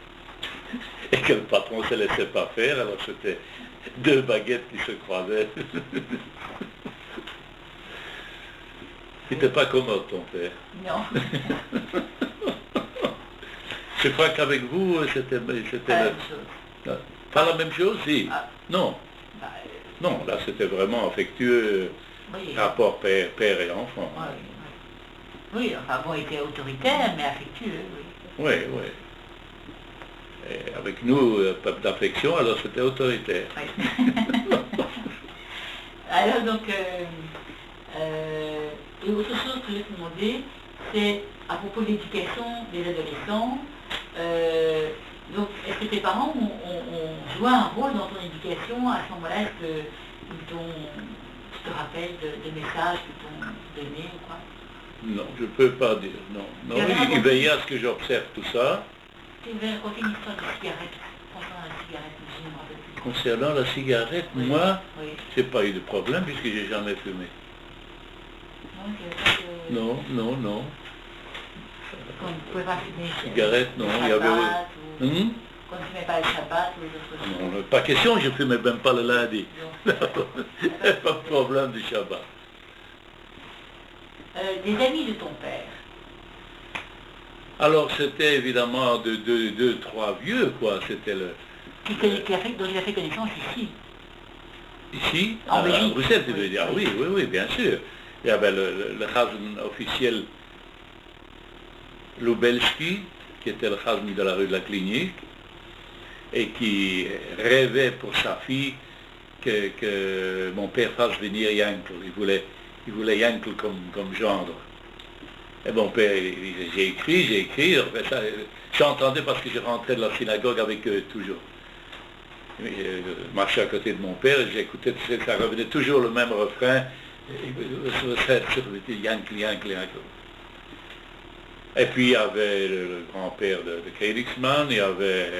et que le patron ne se laissait pas faire, alors c'était 2 baguettes qui se croisaient. Il n'était pas commode, ton père. Non. Je crois qu'avec vous, c'était Pas la même chose. Pas la même chose, si. Ah. Non. Bah, Non, là, c'était vraiment affectueux, oui. rapport père et enfant. Oui, enfin bon, il était autoritaire, mais affectueux, oui. Oui. Et avec nous, peuple d'affection, alors c'était autoritaire. Oui. Alors donc, et autre chose que je vais te demander, c'est à propos de l'éducation des adolescents. Donc, est-ce que tes parents ont joué un rôle dans ton éducation à ce moment-là? Est-ce que tu te rappelles de messages qu'ils t'ont donnés ou quoi? Non, je ne peux pas dire, non. Il veillait à ce que j'observe tout ça. Tu veux raconter une histoire de cigarette, concernant la cigarette, mais je ne me rappelle plus. Concernant la cigarette, Oui. moi, Oui. j'ai pas eu de problème puisque j'ai jamais fumé. Non, Non. on ne pouvait pas fumer. Cigarette, non. Il y avait... qu'on ne fumait pas le Shabbat ou les autres choses. Non, pas question, je ne fumais même pas le lundi. Donc, Pas de problème du Shabbat. des amis de ton père. Alors c'était évidemment deux, trois vieux, quoi. C'était le... Dont il a fait connaissance ici. Ici, En à Belgique. Bruxelles, tu veux Oui, dire. oui. Oui, bien sûr. Il y avait le chazan officiel Lubelski, qui était le chazan de la rue de la Clinique, et qui rêvait pour sa fille que mon père fasse venir Yankel. Il voulait Yankel comme gendre. Et mon père, j'ai écrit, en fait, j'entendais parce que je rentrais de la synagogue avec eux toujours. Je marchais à côté de mon père et j'écoutais, ça revenait toujours le même refrain. Yankel. Et puis il y avait le grand-père de Kredigsman, il y avait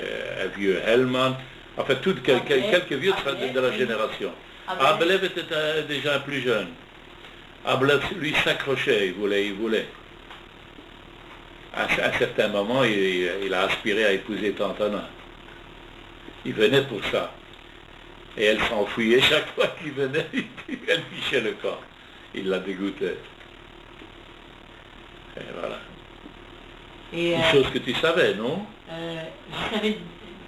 un vieux Hellman, enfin quelques vieux de la génération. Abelev était déjà plus jeune. Abelev, lui, s'accrochait, il voulait. À un certain moment, il a aspiré à épouser Tante Anna. Il venait pour ça. Et elle s'enfuyait chaque fois qu'il venait, elle fichait le camp. Il la dégoûtait. Et voilà. Et, Une chose que tu savais, non? je savais...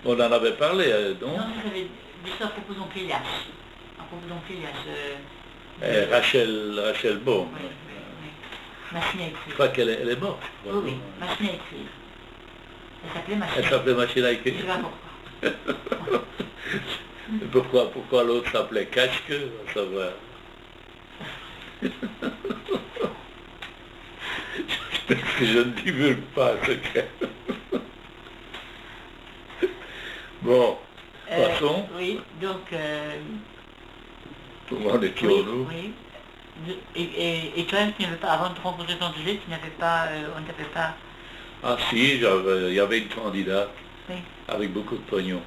On en avait parlé, non? Non, je savais l'histoire à propos d'oncle Elias. À propos d'oncle Elias. Rachel Baum. Oui. Machine à écrire. Je crois qu'elle est morte. Oui, machine à écrire. Elle s'appelait machine. Elle s'appelait machine à Je écrire. ne sais pas pourquoi. Pourquoi l'autre s'appelait Cache-que, à savoir. Parce que je ne divulgue pas un secret. Bon, passons. Oui, donc... Comment en étions-nous? Oui. Et toi, tu n'avais pas, avant de rencontrer ton sujet, tu n'avais pas, on ne t'avait pas... Ah si, il y avait une candidate Oui. avec beaucoup de pognon.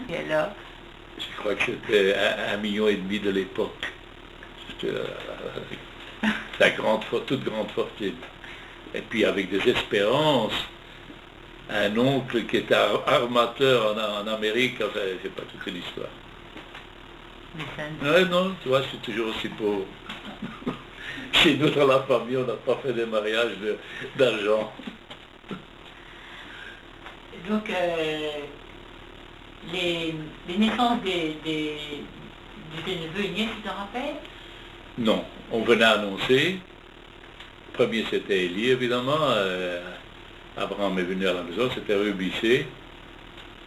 Et alors? Je crois que c'était 1,5 million de l'époque. C'était toute grande fortune. Et puis avec des espérances, un oncle qui était armateur en Amérique, enfin, c'est pas toute l'histoire. Non, tu vois, je suis toujours aussi pauvre. Chez nous, dans la famille, on n'a pas fait des mariages d'argent. Donc, les naissances de tes neveux et nièces, tu t'en rappelles? Non, on venait annoncer. Le premier, c'était Élie, évidemment. Abraham est venu à la maison, c'était rue Bisset.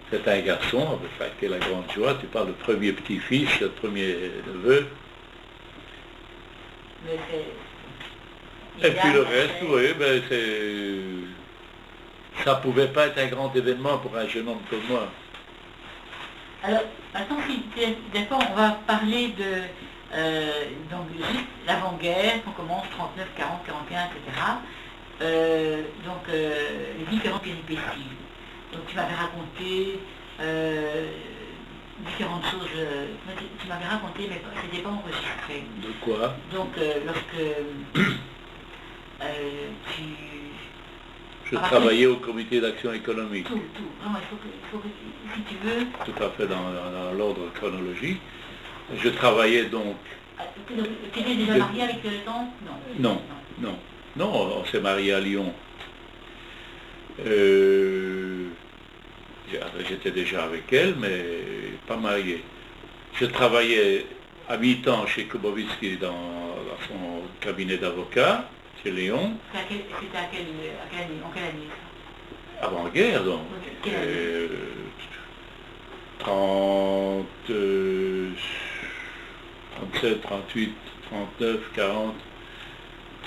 C'était un garçon, ça a été la grande joie. Tu parles du premier petit-fils, le premier neveu. Et puis le reste, oui, ben ça pouvait pas être un grand événement pour un jeune homme comme moi. Alors, maintenant, si tu es d'accord, on va parler de donc juste l'avant-guerre, qu'on commence 39, 40, 41, etc. Les différentes péripéties. Donc tu m'avais raconté différentes choses, tu m'avais raconté, mais ce n'était pas enregistré. De quoi? Donc lorsque Je travaillais au comité d'action économique. Tout. Vraiment, il faut que, si tu veux... Tout à fait dans l'ordre chronologique. Je travaillais donc... Tu étais déjà marié avec le temps? Non, on s'est marié à Lyon. J'étais déjà avec elle, mais pas marié. Je travaillais à mi-temps chez Kubowski dans son cabinet d'avocat, chez Léon. C'était à quelle année ça? Avant-guerre, donc. Quelle année? 37, 38, 39, 40.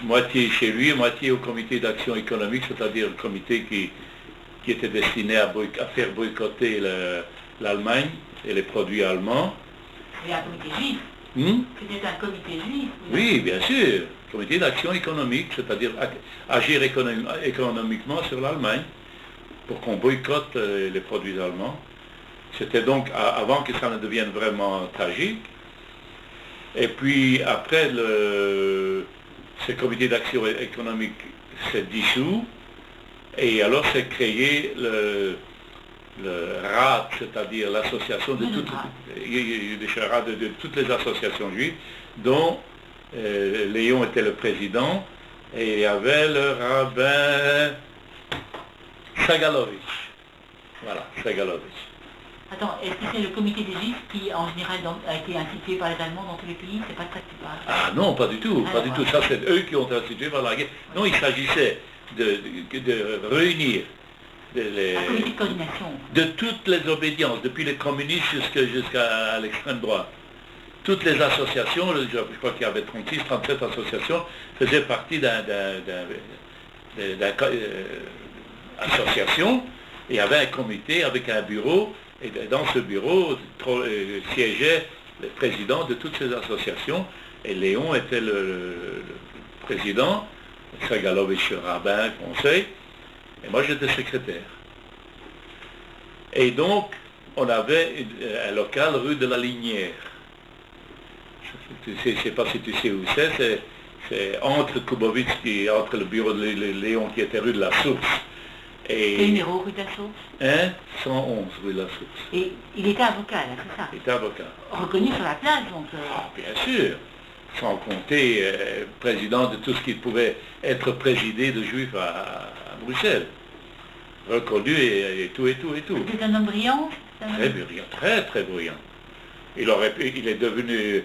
Moitié chez lui, moitié au comité d'action économique, c'est-à-dire le comité qui était destiné à faire boycotter l'Allemagne et les produits allemands. C'était un comité juif. C'était un comité juif. Oui, bien sûr. Comité d'action économique, c'est-à-dire agir économiquement sur l'Allemagne pour qu'on boycotte les produits allemands. C'était donc avant que ça ne devienne vraiment tragique. Et puis après, ce comité d'action économique s'est dissous et alors s'est créé le RAD, c'est-à-dire l'association de toutes, il y a eu des charades de toutes les associations juives, dont Léon était le président, et il y avait le rabbin Sagalovitch. Voilà, Sagalovitch. Attends, est-ce que c'est le comité des Juifs qui, en général, a été institué par les Allemands dans tous les pays? C'est pas ça que tu parles? Ah non, pas du tout, pas du tout. Ça, c'est eux qui ont institué par la guerre. Non, il s'agissait de réunir un comité de coordination. De toutes les obédiences, depuis les communistes jusqu'à l'extrême droite. Toutes les associations, je crois qu'il y avait 36, 37 associations, faisaient partie association. Il y avait un comité avec un bureau, et dans ce bureau siégeait le président de toutes ces associations, et Léon était le président, Sagalovitch rabbin, conseil, et moi j'étais secrétaire. Et donc, on avait un local rue de la Linière. Je ne sais pas si tu sais où c'est entre Kubowitz, entre le bureau de Léon qui était rue de la Source. Quel numéro rue de la Source? 111 rue de la Source. Et il était avocat, là, c'est ça? Il était avocat. Reconnu sur la place, donc... Ah, bien sûr. Sans compter président de tout ce qui pouvait être présidé de juifs à Bruxelles. Reconnu et tout. C'était un homme brillant? Très brillant, très brillant. Il est devenu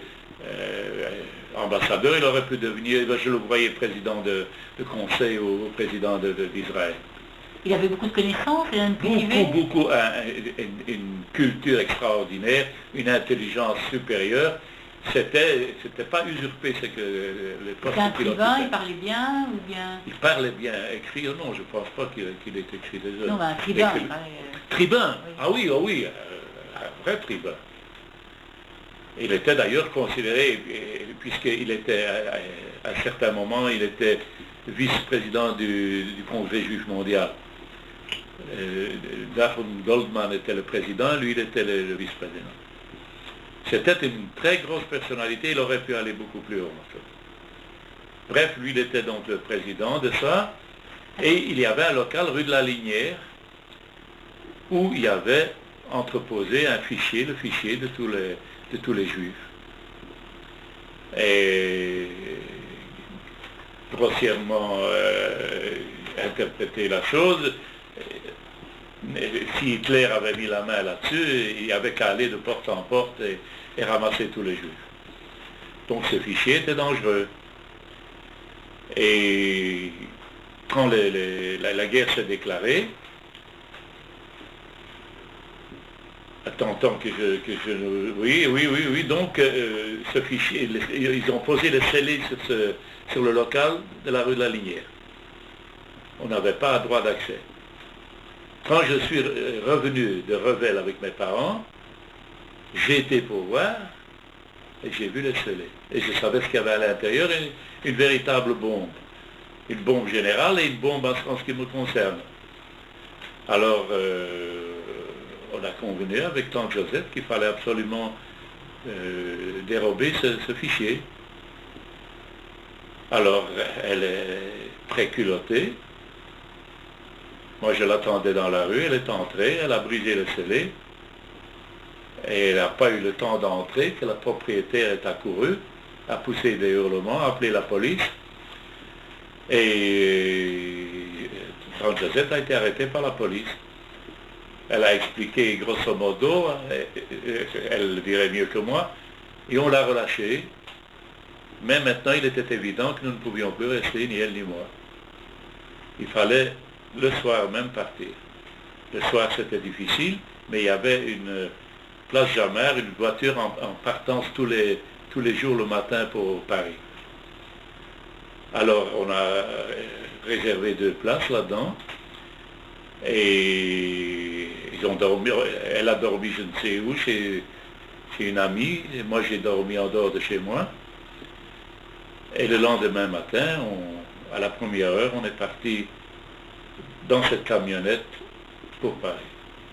ambassadeur, il aurait pu devenir, je le voyais président de conseil au président d'Israël. Il avait beaucoup de connaissances et beaucoup, une culture extraordinaire, une intelligence supérieure. C'était pas usurpé, c'est que les postes qu'il occupait. Il parlait bien ou bien? Il parlait bien, écrit, non, je ne pense pas qu'il ait écrit des œuvres. Non, un tribun. Tribun, oui. Un vrai tribun. Il était d'ailleurs considéré, puisqu'il était, à un certain moment, il était vice-président du Congrès juif mondial. Daphne Goldman était le président, lui il était le vice-président. C'était une très grosse personnalité, il aurait pu aller beaucoup plus haut. Bref, lui il était donc le président de ça, et il y avait un local rue de la Linière, où il y avait entreposé un fichier, le fichier de tous les juifs. Et grossièrement interpréter la chose, si Hitler avait mis la main là-dessus, il n'y avait qu'à aller de porte en porte et ramasser tous les juifs. Donc ce fichier était dangereux. Et quand la guerre s'est déclarée, tant que je... Oui, donc ce fichier, ils ont posé les scellés sur le local de la rue de la Linière. On n'avait pas droit d'accès. Quand je suis revenu de Revel avec mes parents, j'ai été pour voir et j'ai vu les scellés. Et je savais ce qu'il y avait à l'intérieur, une véritable bombe. Une bombe générale et une bombe en ce qui me concerne. Alors, on a convenu avec tante Josette qu'il fallait absolument dérober ce fichier. Alors, elle est très culottée. Moi, je l'attendais dans la rue, elle est entrée, elle a brisé le scellé. Et elle n'a pas eu le temps d'entrer, que la propriétaire est accourue, a poussé des hurlements, a appelé la police. Et tante Josette a été arrêtée par la police. Elle a expliqué grosso modo, elle le dirait mieux que moi, et on l'a relâchée. Mais maintenant, il était évident que nous ne pouvions plus rester, ni elle ni moi. Il fallait le soir même partir. Le soir, c'était difficile, mais il y avait une place Jamère, une voiture en partance tous les jours le matin pour Paris. Alors, on a réservé 2 places là-dedans, et ils ont dormi, elle a dormi je ne sais où, chez une amie, et moi j'ai dormi en dehors de chez moi. Et le lendemain matin, à la première heure, on est parti dans cette camionnette pour Paris.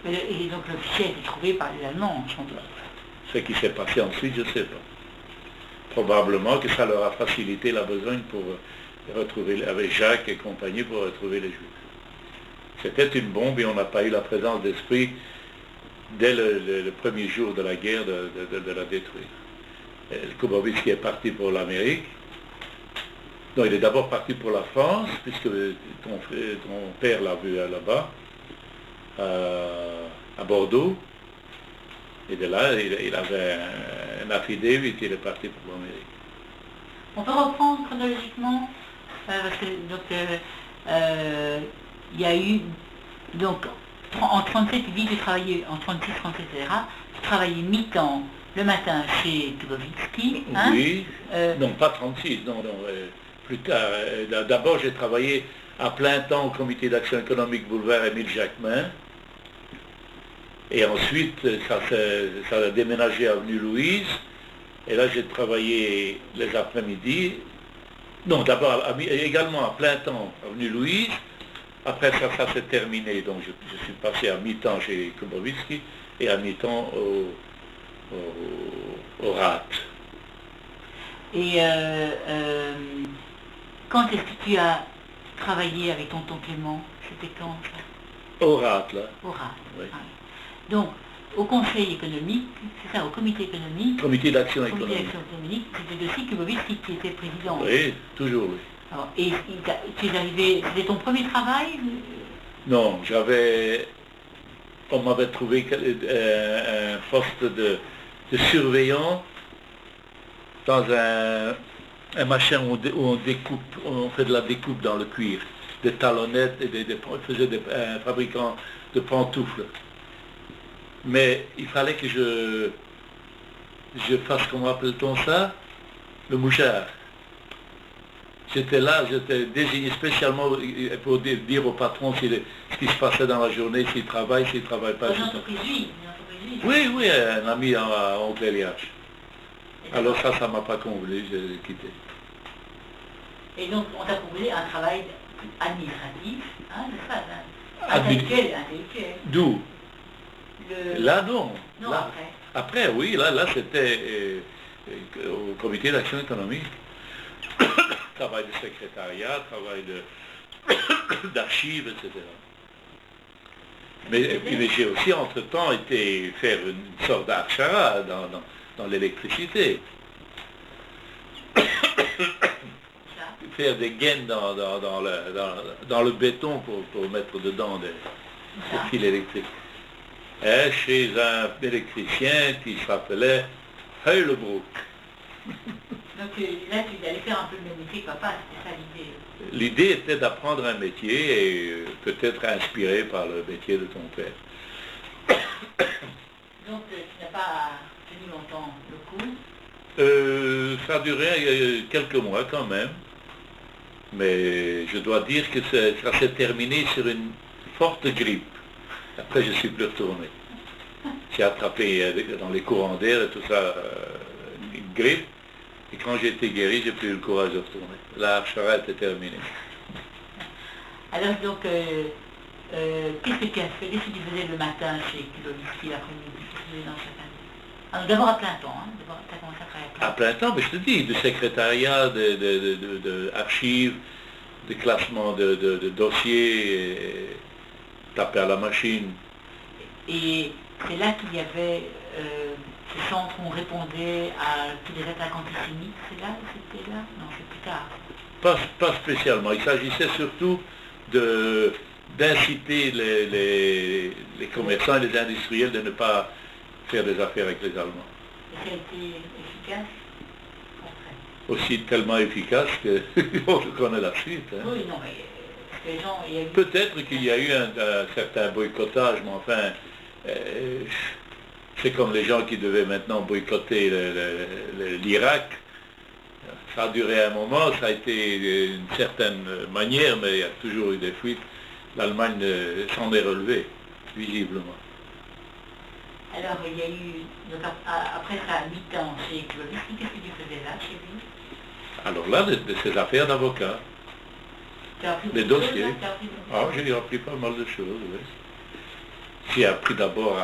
Et donc le fichier a été trouvé par les Allemands, sans doute. Ce qui s'est passé ensuite, je ne sais pas. Probablement que ça leur a facilité la besogne pour retrouver, avec Jacques et compagnie, pour retrouver les Juifs. C'était une bombe et on n'a pas eu la présence d'esprit dès le premier jour de la guerre de la détruire. Koubovitski est parti pour l'Amérique. Non, il est d'abord parti pour la France, puisque ton père l'a vu là-bas, à Bordeaux. Et de là, il avait un affidavit, il est parti pour l'Amérique. On peut reprendre chronologiquement, parce que il y a eu, donc, en 37, il dit que tu travaillais, en 36, 37, etc., tu travaillais mi-temps le matin chez Koubovitski. Hein? Oui, non, pas 36, non, plus tard. D'abord, j'ai travaillé à plein temps au comité d'action économique boulevard Émile Jacquemin. Et ensuite, ça a déménagé à Avenue Louise. Et là, j'ai travaillé les après-midi. Non, d'abord, également à plein temps, Avenue Louise. Après ça s'est terminé. Donc, je suis passé à mi-temps chez Koubovitski et à mi-temps au RAT. Et quand est-ce que tu as travaillé avec tonton Clément? C'était quand ça? Au RAT, là. Au RAT. Oui. Ah. Donc, au Conseil économique, c'est ça, au comité économique. Comité d'action économique. Comité d'action économique, c'était aussi Koubovitski qui était président. Oui, toujours, oui. Alors, et tu es arrivé, c'était ton premier travail? Non, on m'avait trouvé un poste de surveillant dans un machin où on découpe, on fait de la découpe dans le cuir, des talonnettes, on faisait des fabricants de pantoufles. Mais il fallait que je fasse, comment appelle-t-on ça? Le mouchard. J'étais là, j'étais désigné spécialement pour dire au patron ce qui se passait dans la journée, s'il travaille, s'il ne travaille pas. Une entreprise juive. Oui, oui, un ami à Oncle-Eliach. Alors ça ne m'a pas convenu, j'ai quitté. Et donc, on t'a proposé un travail administratif, hein, c'est ça, hein, intellectuel. D'où? Là, non. Non, là, après, oui, là c'était au comité d'action économique. Travail de secrétariat, travail d'archives, etc. Mais j'ai aussi, entre-temps, été faire une sorte d'archara dans l'électricité. Faire des gaines dans le béton pour mettre dedans des fils électriques. Et chez un électricien qui s'appelait Heulebroek. Donc là, tu allais faire un peu le même métier que papa, c'était ça l'idée. L'idée était d'apprendre un métier et peut-être inspiré par le métier de ton père. Donc tu n'as pas tenu longtemps le coup? Ça a duré quelques mois quand même. Mais je dois dire que ça s'est terminé sur une forte grippe. Après, je ne suis plus retourné. J'ai attrapé dans les courants d'air et tout ça, une grippe. Et quand j'ai été guéri, j'ai plus eu le courage de retourner. La archara était terminée. Alors donc, qu'est-ce que tu as fait? Qu'est-ce que tu faisais le matin chez Koubovitski, l'après-midi? Qu'est-ce que tu faisais dans chaque année? Alors d'abord à plein temps, hein? D'abord, tu as commencé à travailler à plein temps. À plein temps, mais je te dis, de secrétariat, d'archives, de classement de dossiers, taper à la machine. Et c'est là qu'il y avait ce centre où on répondait à tous les attaques antisémites. C'est là? C'était là? Non, c'est plus tard. Pas spécialement. Il s'agissait surtout d'inciter les commerçants et les industriels de ne pas faire des affaires avec les Allemands. Et ça a été efficace? Aussi tellement efficace qu'on connaît la suite. Hein. Oui, non, mais les gens... Peut-être qu'il y a eu un certain boycottage, mais enfin, c'est comme les gens qui devaient maintenant boycotter l'Irak. Ça a duré un moment, ça a été d'une certaine manière, mais il y a toujours eu des fuites. L'Allemagne s'en est relevée, visiblement. Alors, il y a eu, donc, après ça, à 8 ans chez Koubovitski, qu'est-ce que tu faisais là, chez lui? Alors là, de ces affaires d'avocat, des dossiers. Ah, j'ai appris pas mal de choses, oui. J'ai appris d'abord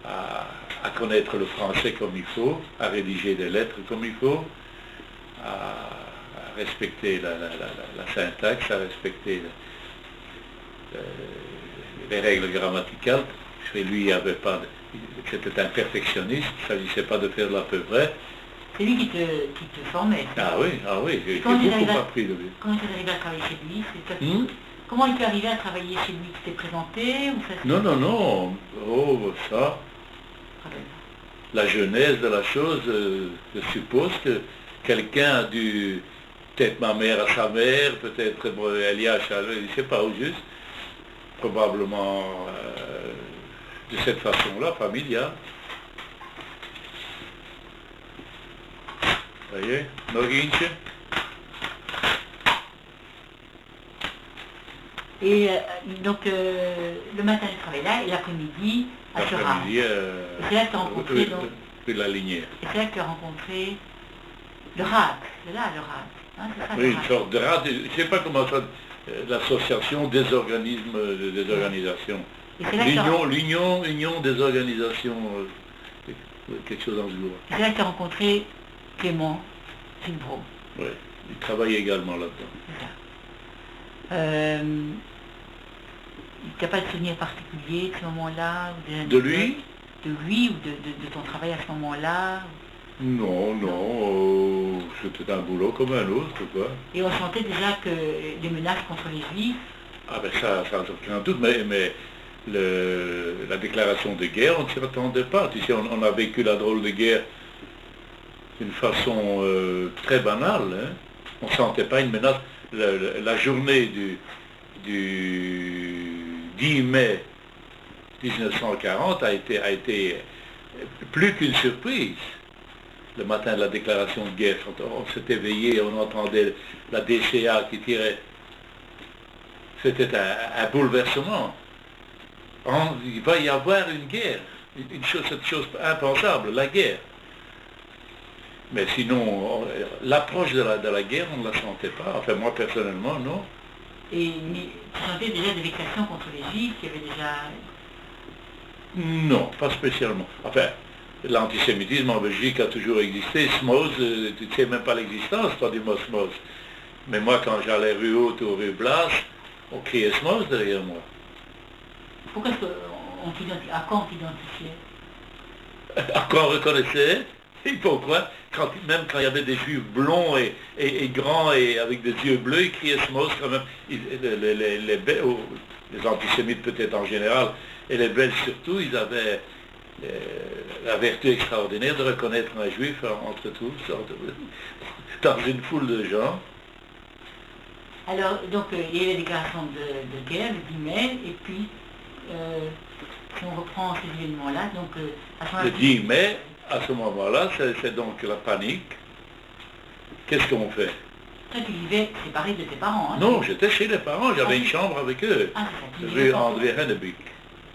à connaître le français comme il faut, à rédiger des lettres comme il faut, à respecter la syntaxe, à respecter les règles grammaticales. Chez lui, il n'y avait pas c'était un perfectionniste, il ne s'agissait pas de faire de l'à peu près. C'est lui qui te formait. Ah oui, j'ai Comment beaucoup appris de lui. Comment tu es arrivé à travailler chez lui? Comment il est arrivé à travailler chez lui? Tu t'es présenté ou ça Non. Oh, ça. La genèse de la chose, je suppose que quelqu'un a dû, peut-être ma mère à sa mère, peut-être Elias, je ne sais pas où juste, probablement de cette façon-là, familiale. Vous voyez, Noginche. Et donc, le matin, tu travailles là, et l'après-midi, à Sera. L'après-midi, c'est là que tu as rencontré, donc... la lignée. Et c'est là que tu as rencontré le RAD, c'est là le RAD. Hein, c'est ça, oui, une sorte de RAD, je ne sais pas comment ça, l'association des organismes, des organisations. L'union des organisations, quelque chose dans ce genre. C'est là que tu as rencontré Clément Filbro. Oui, il travaille également là-dedans. Tu n'as pas de souvenir particulier de ce moment-là? De lui? De lui ou de ton travail à ce moment-là? Non, c'était un boulot comme un autre, quoi. Et on sentait déjà que les menaces contre les Juifs? Ah ben ça aucun doute, mais la déclaration de guerre, on ne s'y attendait pas. Tu sais, on a vécu la drôle de guerre d'une façon très banale. Hein. On ne sentait pas une menace. La journée du 10 mai 1940 a été plus qu'une surprise. Le matin de la déclaration de guerre, quand on s'est éveillé, on entendait la DCA qui tirait. C'était un bouleversement. Il va y avoir une guerre, cette chose impensable, la guerre. Mais sinon, l'approche de la guerre, on ne la sentait pas. Enfin, moi, personnellement, non. Et tu sentais déjà des vexations contre les Juifs qui avaient déjà... Non, pas spécialement. Enfin, l'antisémitisme en Belgique a toujours existé. Smoz, tu ne sais même pas l'existence, toi, du mot Smoz. Mais moi, quand j'allais rue Haute ou rue Blas, on criait Smoz derrière moi. Pourquoi est-ce qu'on t'identifiait? À quoi on t'identifiait? À quoi on reconnaissait? Et pourquoi? Même quand il y avait des juifs blonds et grands et avec des yeux bleus, ils criaient Smoz quand même. Les antisémites peut-être en général, et les Belges surtout, ils avaient la vertu extraordinaire de reconnaître un juif entre tous, dans une foule de gens. Alors, donc, il y a eu la déclaration de guerre, le 10 mai, et puis, si on reprend ces événements-là, donc, à ce moment-là... Le 10 mai, à ce moment-là, c'est donc la panique. Qu'est-ce qu'on fait? Toi, tu vivais séparé de tes parents, hein? Non, j'étais chez les parents, j'avais une chambre avec eux. Ah, c'est ça. Rue André Hennebick.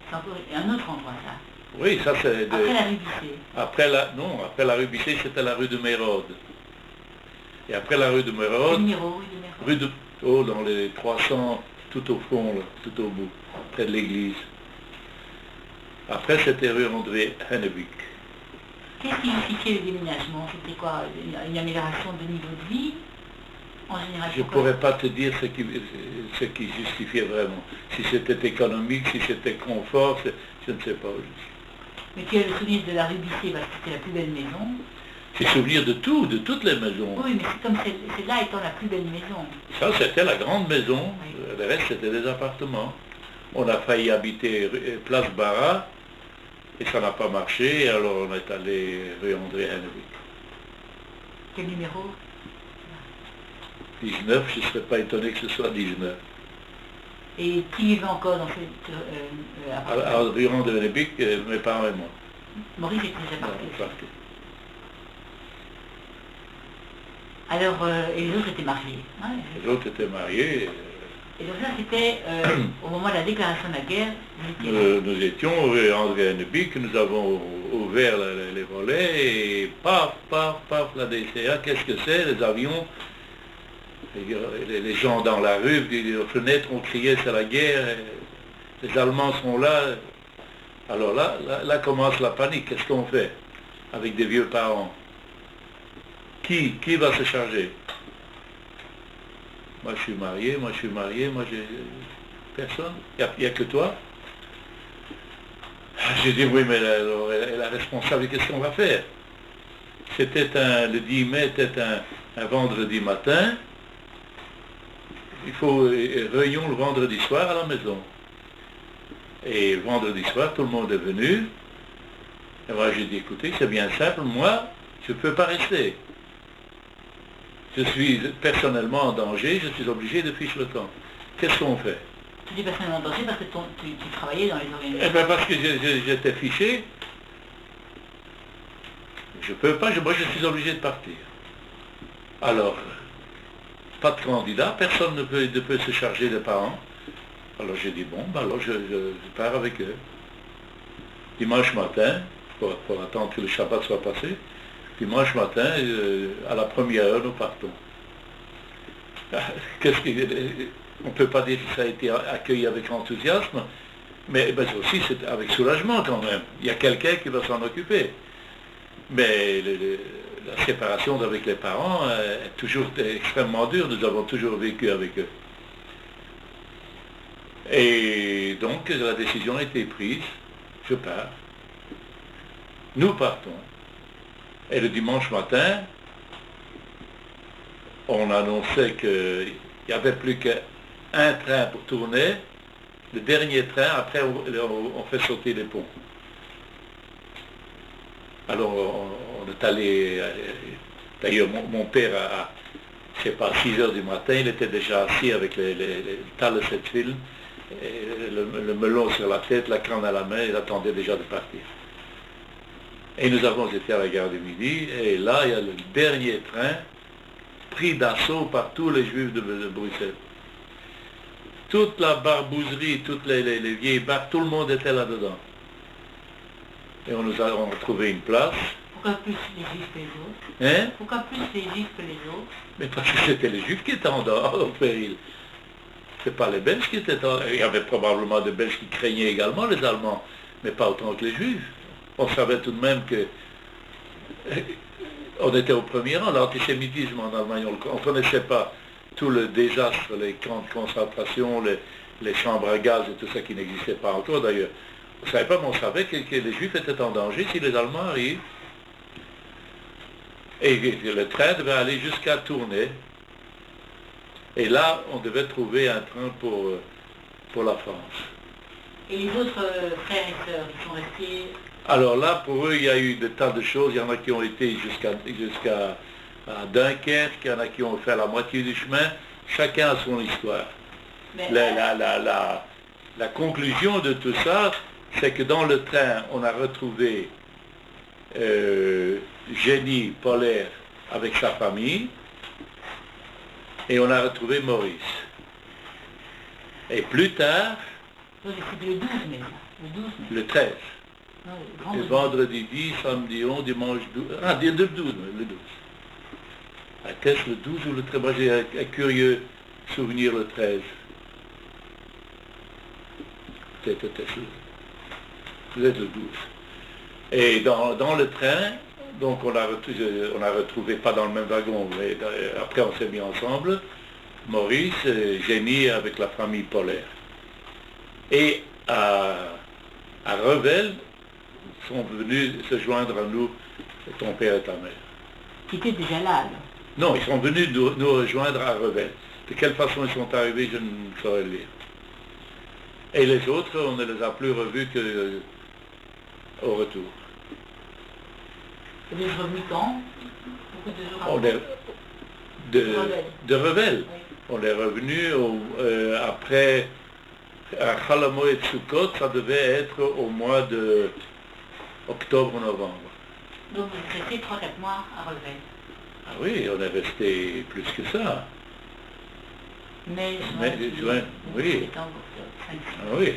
C'est encore un autre endroit, ça. Oui, ça c'est... Après la rue Bissé. Après la rue Bissé, c'était la rue de Mérode. Et après la rue de Mérode... Quel numéro, rue de Mérode? Dans les 300, tout au fond, là, tout au bout, près de l'église. Après, c'était rue André Hennebick. Qu'est-ce qui justifiait le déménagement? C'était quoi? Une amélioration de niveau de vie? En général, je ne pourrais pas te dire ce qui justifiait vraiment. Si c'était économique, si c'était confort, je ne sais pas. Mais tu as le souvenir de la rue Bissé parce que c'était la plus belle maison? J'ai souvenir de tout, de toutes les maisons. Oui, mais c'est comme celle-là étant la plus belle maison. Ça, c'était la grande maison. Oui. Le reste, c'était des appartements. On a failli habiter Place Barra, et ça n'a pas marché, alors on est allé rue André Hennebick. Quel numéro? 19, je ne serais pas étonné que ce soit 19. Et qui vivait encore dans cette appartement? À rue André Hennebick, mes parents et moi. Maurice était déjà parti. Non, parti. Alors, et les autres étaient mariés. Hein, les autres étaient mariés. Et donc ça, c'était au moment de la déclaration de la guerre. Nous étions rue André Hennebick, nous avons ouvert les volets et paf, paf, paf, la DCA, qu'est-ce que c'est? Les avions, les gens dans la rue, aux fenêtres, on criait c'est la guerre, les Allemands sont là. Alors là commence la panique, qu'est-ce qu'on fait avec des vieux parents? Qui va se charger? Moi je suis marié, moi j'ai... Personne? Il n'y a que toi? J'ai dit oui, mais alors, elle est la responsable, qu'est-ce qu'on va faire? Le 10 mai était un vendredi matin. Il faut réunion le vendredi soir à la maison. Et le vendredi soir, tout le monde est venu. Et moi, j'ai dit, écoutez, c'est bien simple, moi, je ne peux pas rester. Je suis personnellement en danger, je suis obligé de ficher le camp. Qu'est-ce qu'on fait? Tu dis personnellement en danger parce que tu travaillais dans les organisations. Eh bien, parce que j'étais fiché. Je ne peux pas, moi, je suis obligé de partir. Alors, pas de candidat, personne ne peut se charger des parents. Alors j'ai dit, bon, ben alors je pars avec eux. Dimanche matin, pour attendre que le Shabbat soit passé, dimanche matin, à la première heure, nous partons. On ne peut pas dire que ça a été accueilli avec enthousiasme, mais ben, aussi c'est avec soulagement quand même. Il y a quelqu'un qui va s'en occuper. Mais la séparation avec les parents est toujours extrêmement dure, nous avons toujours vécu avec eux. Et donc la décision a été prise, je pars. Nous partons. Et le dimanche matin, on annonçait qu'il n'y avait plus qu'un train pour tourner. Le dernier train, après on fait sauter les ponts. Alors on est allé, d'ailleurs mon père je ne sais pas, à 6 heures du matin, il était déjà assis avec les talles de cette file, le melon sur la tête, la canne à la main, il attendait déjà de partir. Et nous avons été à la gare du Midi, et là il y a le dernier train pris d'assaut par tous les juifs de Bruxelles. Toute la barbouzerie, toutes les vieilles barques, tout le monde était là-dedans. Et on nous a trouvé une place. Pourquoi plus les juifs que les autres? Hein? Pourquoi plus les juifs que les autres? Mais parce que c'était les juifs qui étaient en dehors, en péril. Ce pas les Belges qui étaient en dehors. Il y avait probablement des Belges qui craignaient également les Allemands, mais pas autant que les Juifs. On savait tout de même que on était au premier rang, l'antisémitisme en Allemagne, on ne connaissait pas tout le désastre, les camps de concentration, les chambres à gaz et tout ça qui n'existait pas encore d'ailleurs. On ne savait pas, mais on savait que les Juifs étaient en danger si les Allemands arrivent. Et le train devait aller jusqu'à Tournai. Et là, on devait trouver un train pour la France. Et les autres frères et sœurs, ils sont restés... Alors là, pour eux, il y a eu de tas de choses. Il y en a qui ont été jusqu'à Dunkerque, il y en a qui ont fait la moitié du chemin. Chacun a son histoire. Mais la conclusion de tout ça, c'est que dans le train, on a retrouvé Jenny Polaire avec sa famille, et on a retrouvé Maurice. Et plus tard, le 12 mai. Le 13. Non, le vendredi 10, samedi 11, dimanche 12. Ah, le 12, le 12. Était-ce le 12 ou le 13? Moi j'ai un curieux souvenir le 13. Peut-être le 12. Et dans le train, donc on a retrouvé, pas dans le même wagon, mais après on s'est mis ensemble, Maurice, Jenny avec la famille Polaire. Et à Revel sont venus se joindre à nous, ton père et ta mère. Qui étaient déjà là, alors? Non, ils sont venus nous rejoindre à Revel. De quelle façon ils sont arrivés, je ne saurais le dire. Et les autres, on ne les a plus revus qu'au retour. Vous êtes revenus quand? Beaucoup de jours après. De Revel. Oui. On est revenu après à Chalamoy et Sukkot, ça devait être au mois de octobre-novembre. Donc vous êtes resté 3-4 mois à Revel? Ah oui, on est resté plus que ça. Mais juin, oui. Ah oui.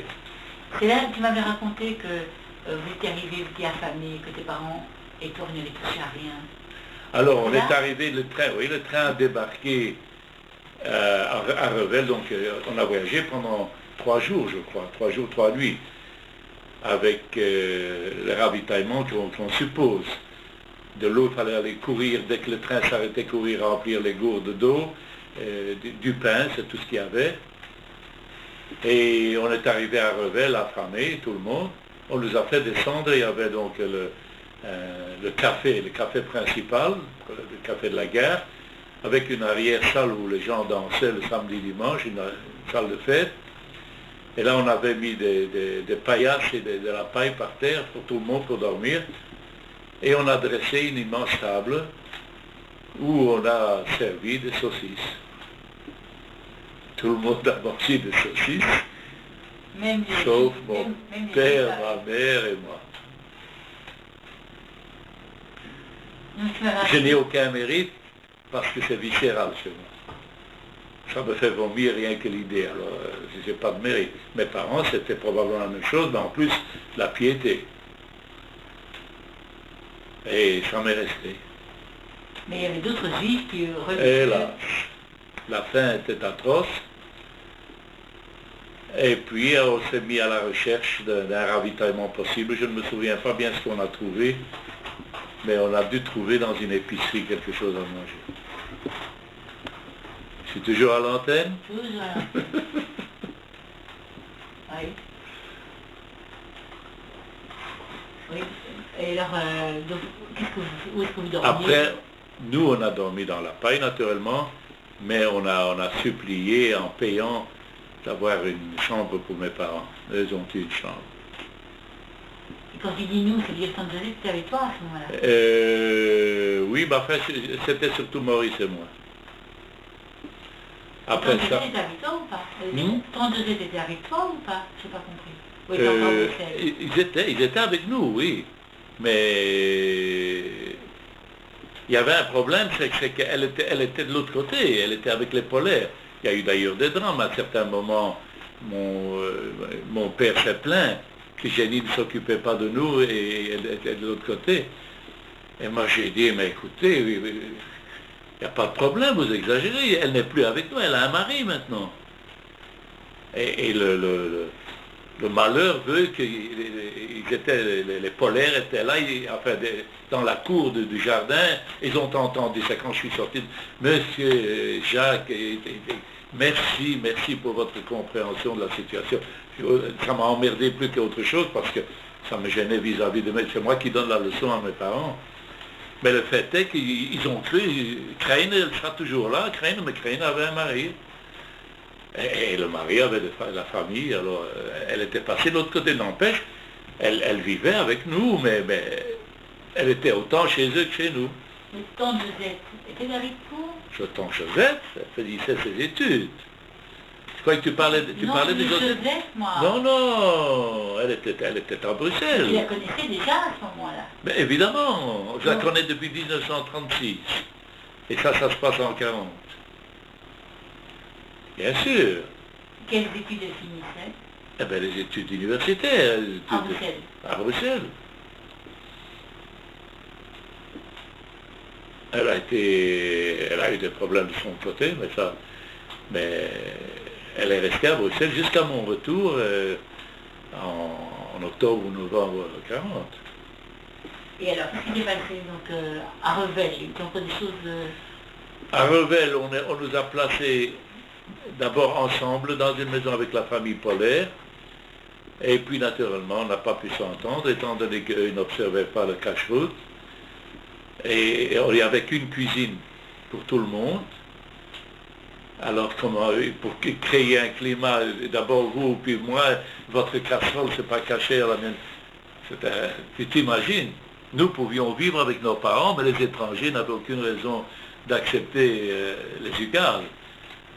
C'est là que tu m'avais raconté que vous étiez arrivé, vous étiez affamé, que tes parents et toi vous n'avez touché à rien. Alors on est arrivé, le train a débarqué à Revel, donc on a voyagé pendant 3 jours, je crois, 3 jours, 3 nuits, avec le ravitaillement qu'on suppose. De l'eau, il fallait aller courir, dès que le train s'arrêtait, courir, remplir les gourdes d'eau, du pain, c'est tout ce qu'il y avait. Et on est arrivé à Revel, affamé, tout le monde. on nous a fait descendre, il y avait donc le café principal, le café de la gare, avec une arrière-salle où les gens dansaient le samedi dimanche, une salle de fête. Et là, on avait mis des paillasses et de la paille par terre pour tout le monde pour dormir. Et on a dressé une immense table où on a servi des saucisses. Tout le monde a mangé des saucisses, sauf mon père, ma mère et moi. Je n'ai aucun mérite parce que c'est viscéral chez moi. Ça me fait vomir rien que l'idée, alors je n'ai pas de mérite. Mes parents, c'était probablement la même chose, mais en plus, la piété. Et ça m'est resté. Mais il y avait d'autres juifs qui Et la faim était atroce. Et puis, on s'est mis à la recherche d'un ravitaillement possible. Je ne me souviens pas bien ce qu'on a trouvé, mais on a dû trouver dans une épicerie quelque chose à manger. Je suis toujours à l'antenne? Toujours à l'antenne. Oui. Oui. Et alors, donc, où est-ce que vous dormiez? Après, nous, on a dormi dans la paille, naturellement, mais on a supplié en payant d'avoir une chambre pour mes parents. Ils ont eu une chambre. Et quand tu dis nous, c'est-à-dire Tante Josette était avec toi à ce moment-là? Oui, bah, enfin, c'était surtout Maurice et moi. Après ça... Tante Josette était avec toi ou pas? Tante Josette était avec toi ou pas? Je n'ai pas compris. Oui, ils étaient avec nous, oui. Mais il y avait un problème, c'est qu'elle était de l'autre côté, elle était avec les polaires. Il y a eu d'ailleurs des drames. À certains moments, mon père s'est plaint que Jenny ne s'occupait pas de nous et elle était de l'autre côté. Et moi j'ai dit, mais écoutez, il n'y a pas de problème, vous exagérez, elle n'est plus avec nous, elle a un mari maintenant. Et le malheur veut que les polaires étaient là, enfin, dans la cour du jardin, ils ont entendu ça quand je suis sorti. Monsieur Jacques, merci pour votre compréhension de la situation. Ça m'a emmerdé plus qu'autre chose parce que ça me gênait vis-à-vis de moi. C'est moi qui donne la leçon à mes parents. Mais le fait est qu'ils ont cru, Crane, elle sera toujours là, mais Crane avait un mari. Et le mari avait de la famille, alors elle était passée de l'autre côté. N'empêche, elle vivait avec nous, mais elle était autant chez eux que chez nous. Mais Tante Josette était avec vous? Tante Josette, elle faisait ses études. Je crois que tu parlais de Josette, moi. Non, elle était à Bruxelles. Tu la connaissais déjà à ce moment-là? Mais évidemment, je la connais depuis 1936. Et ça se passe en 40. Bien sûr. Quelles études elle finissait? Eh bien, les études universitaires. À Bruxelles. À Bruxelles. Elle a eu des problèmes de son côté, mais elle est restée à Bruxelles jusqu'à mon retour en octobre ou novembre 40. Et alors, qu'est-ce qui s'est passé donc, à Revel? Il y a encore des choses... À Revel, on nous a placés d'abord ensemble dans une maison avec la famille polaire, et puis naturellement on n'a pas pu s'entendre étant donné qu'ils n'observaient pas le cache-route, et il n'y avait qu'une cuisine pour tout le monde. Alors pour créer un climat, d'abord vous, puis moi, votre casserole c'est pas caché à la mienne. Tu t'imagines, nous pouvions vivre avec nos parents, mais les étrangers n'avaient aucune raison d'accepter les ugales.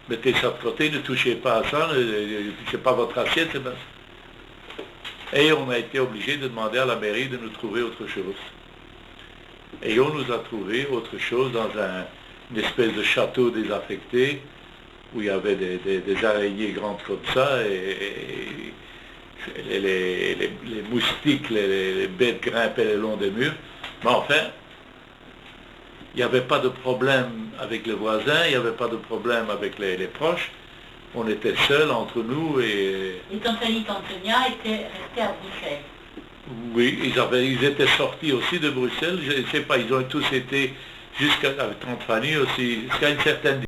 Mettez ça de côté, ne touchez pas à ça, ne touchez pas votre assiette. Et on a été obligé de demander à la mairie de nous trouver autre chose. Et on nous a trouvé autre chose dans une espèce de château désaffecté, où il y avait des araignées grandes comme ça, et les moustiques, les bêtes grimpaient le long des murs. Mais enfin, il n'y avait pas de problème avec les voisins, il n'y avait pas de problème avec les proches. On était seuls entre nous et... Et Tante Fanny et Tante Sonia étaient restés à Bruxelles? Oui, ils étaient sortis aussi de Bruxelles, je ne sais pas, ils ont tous été jusqu'à Tante Fanny aussi, jusqu'à une certaine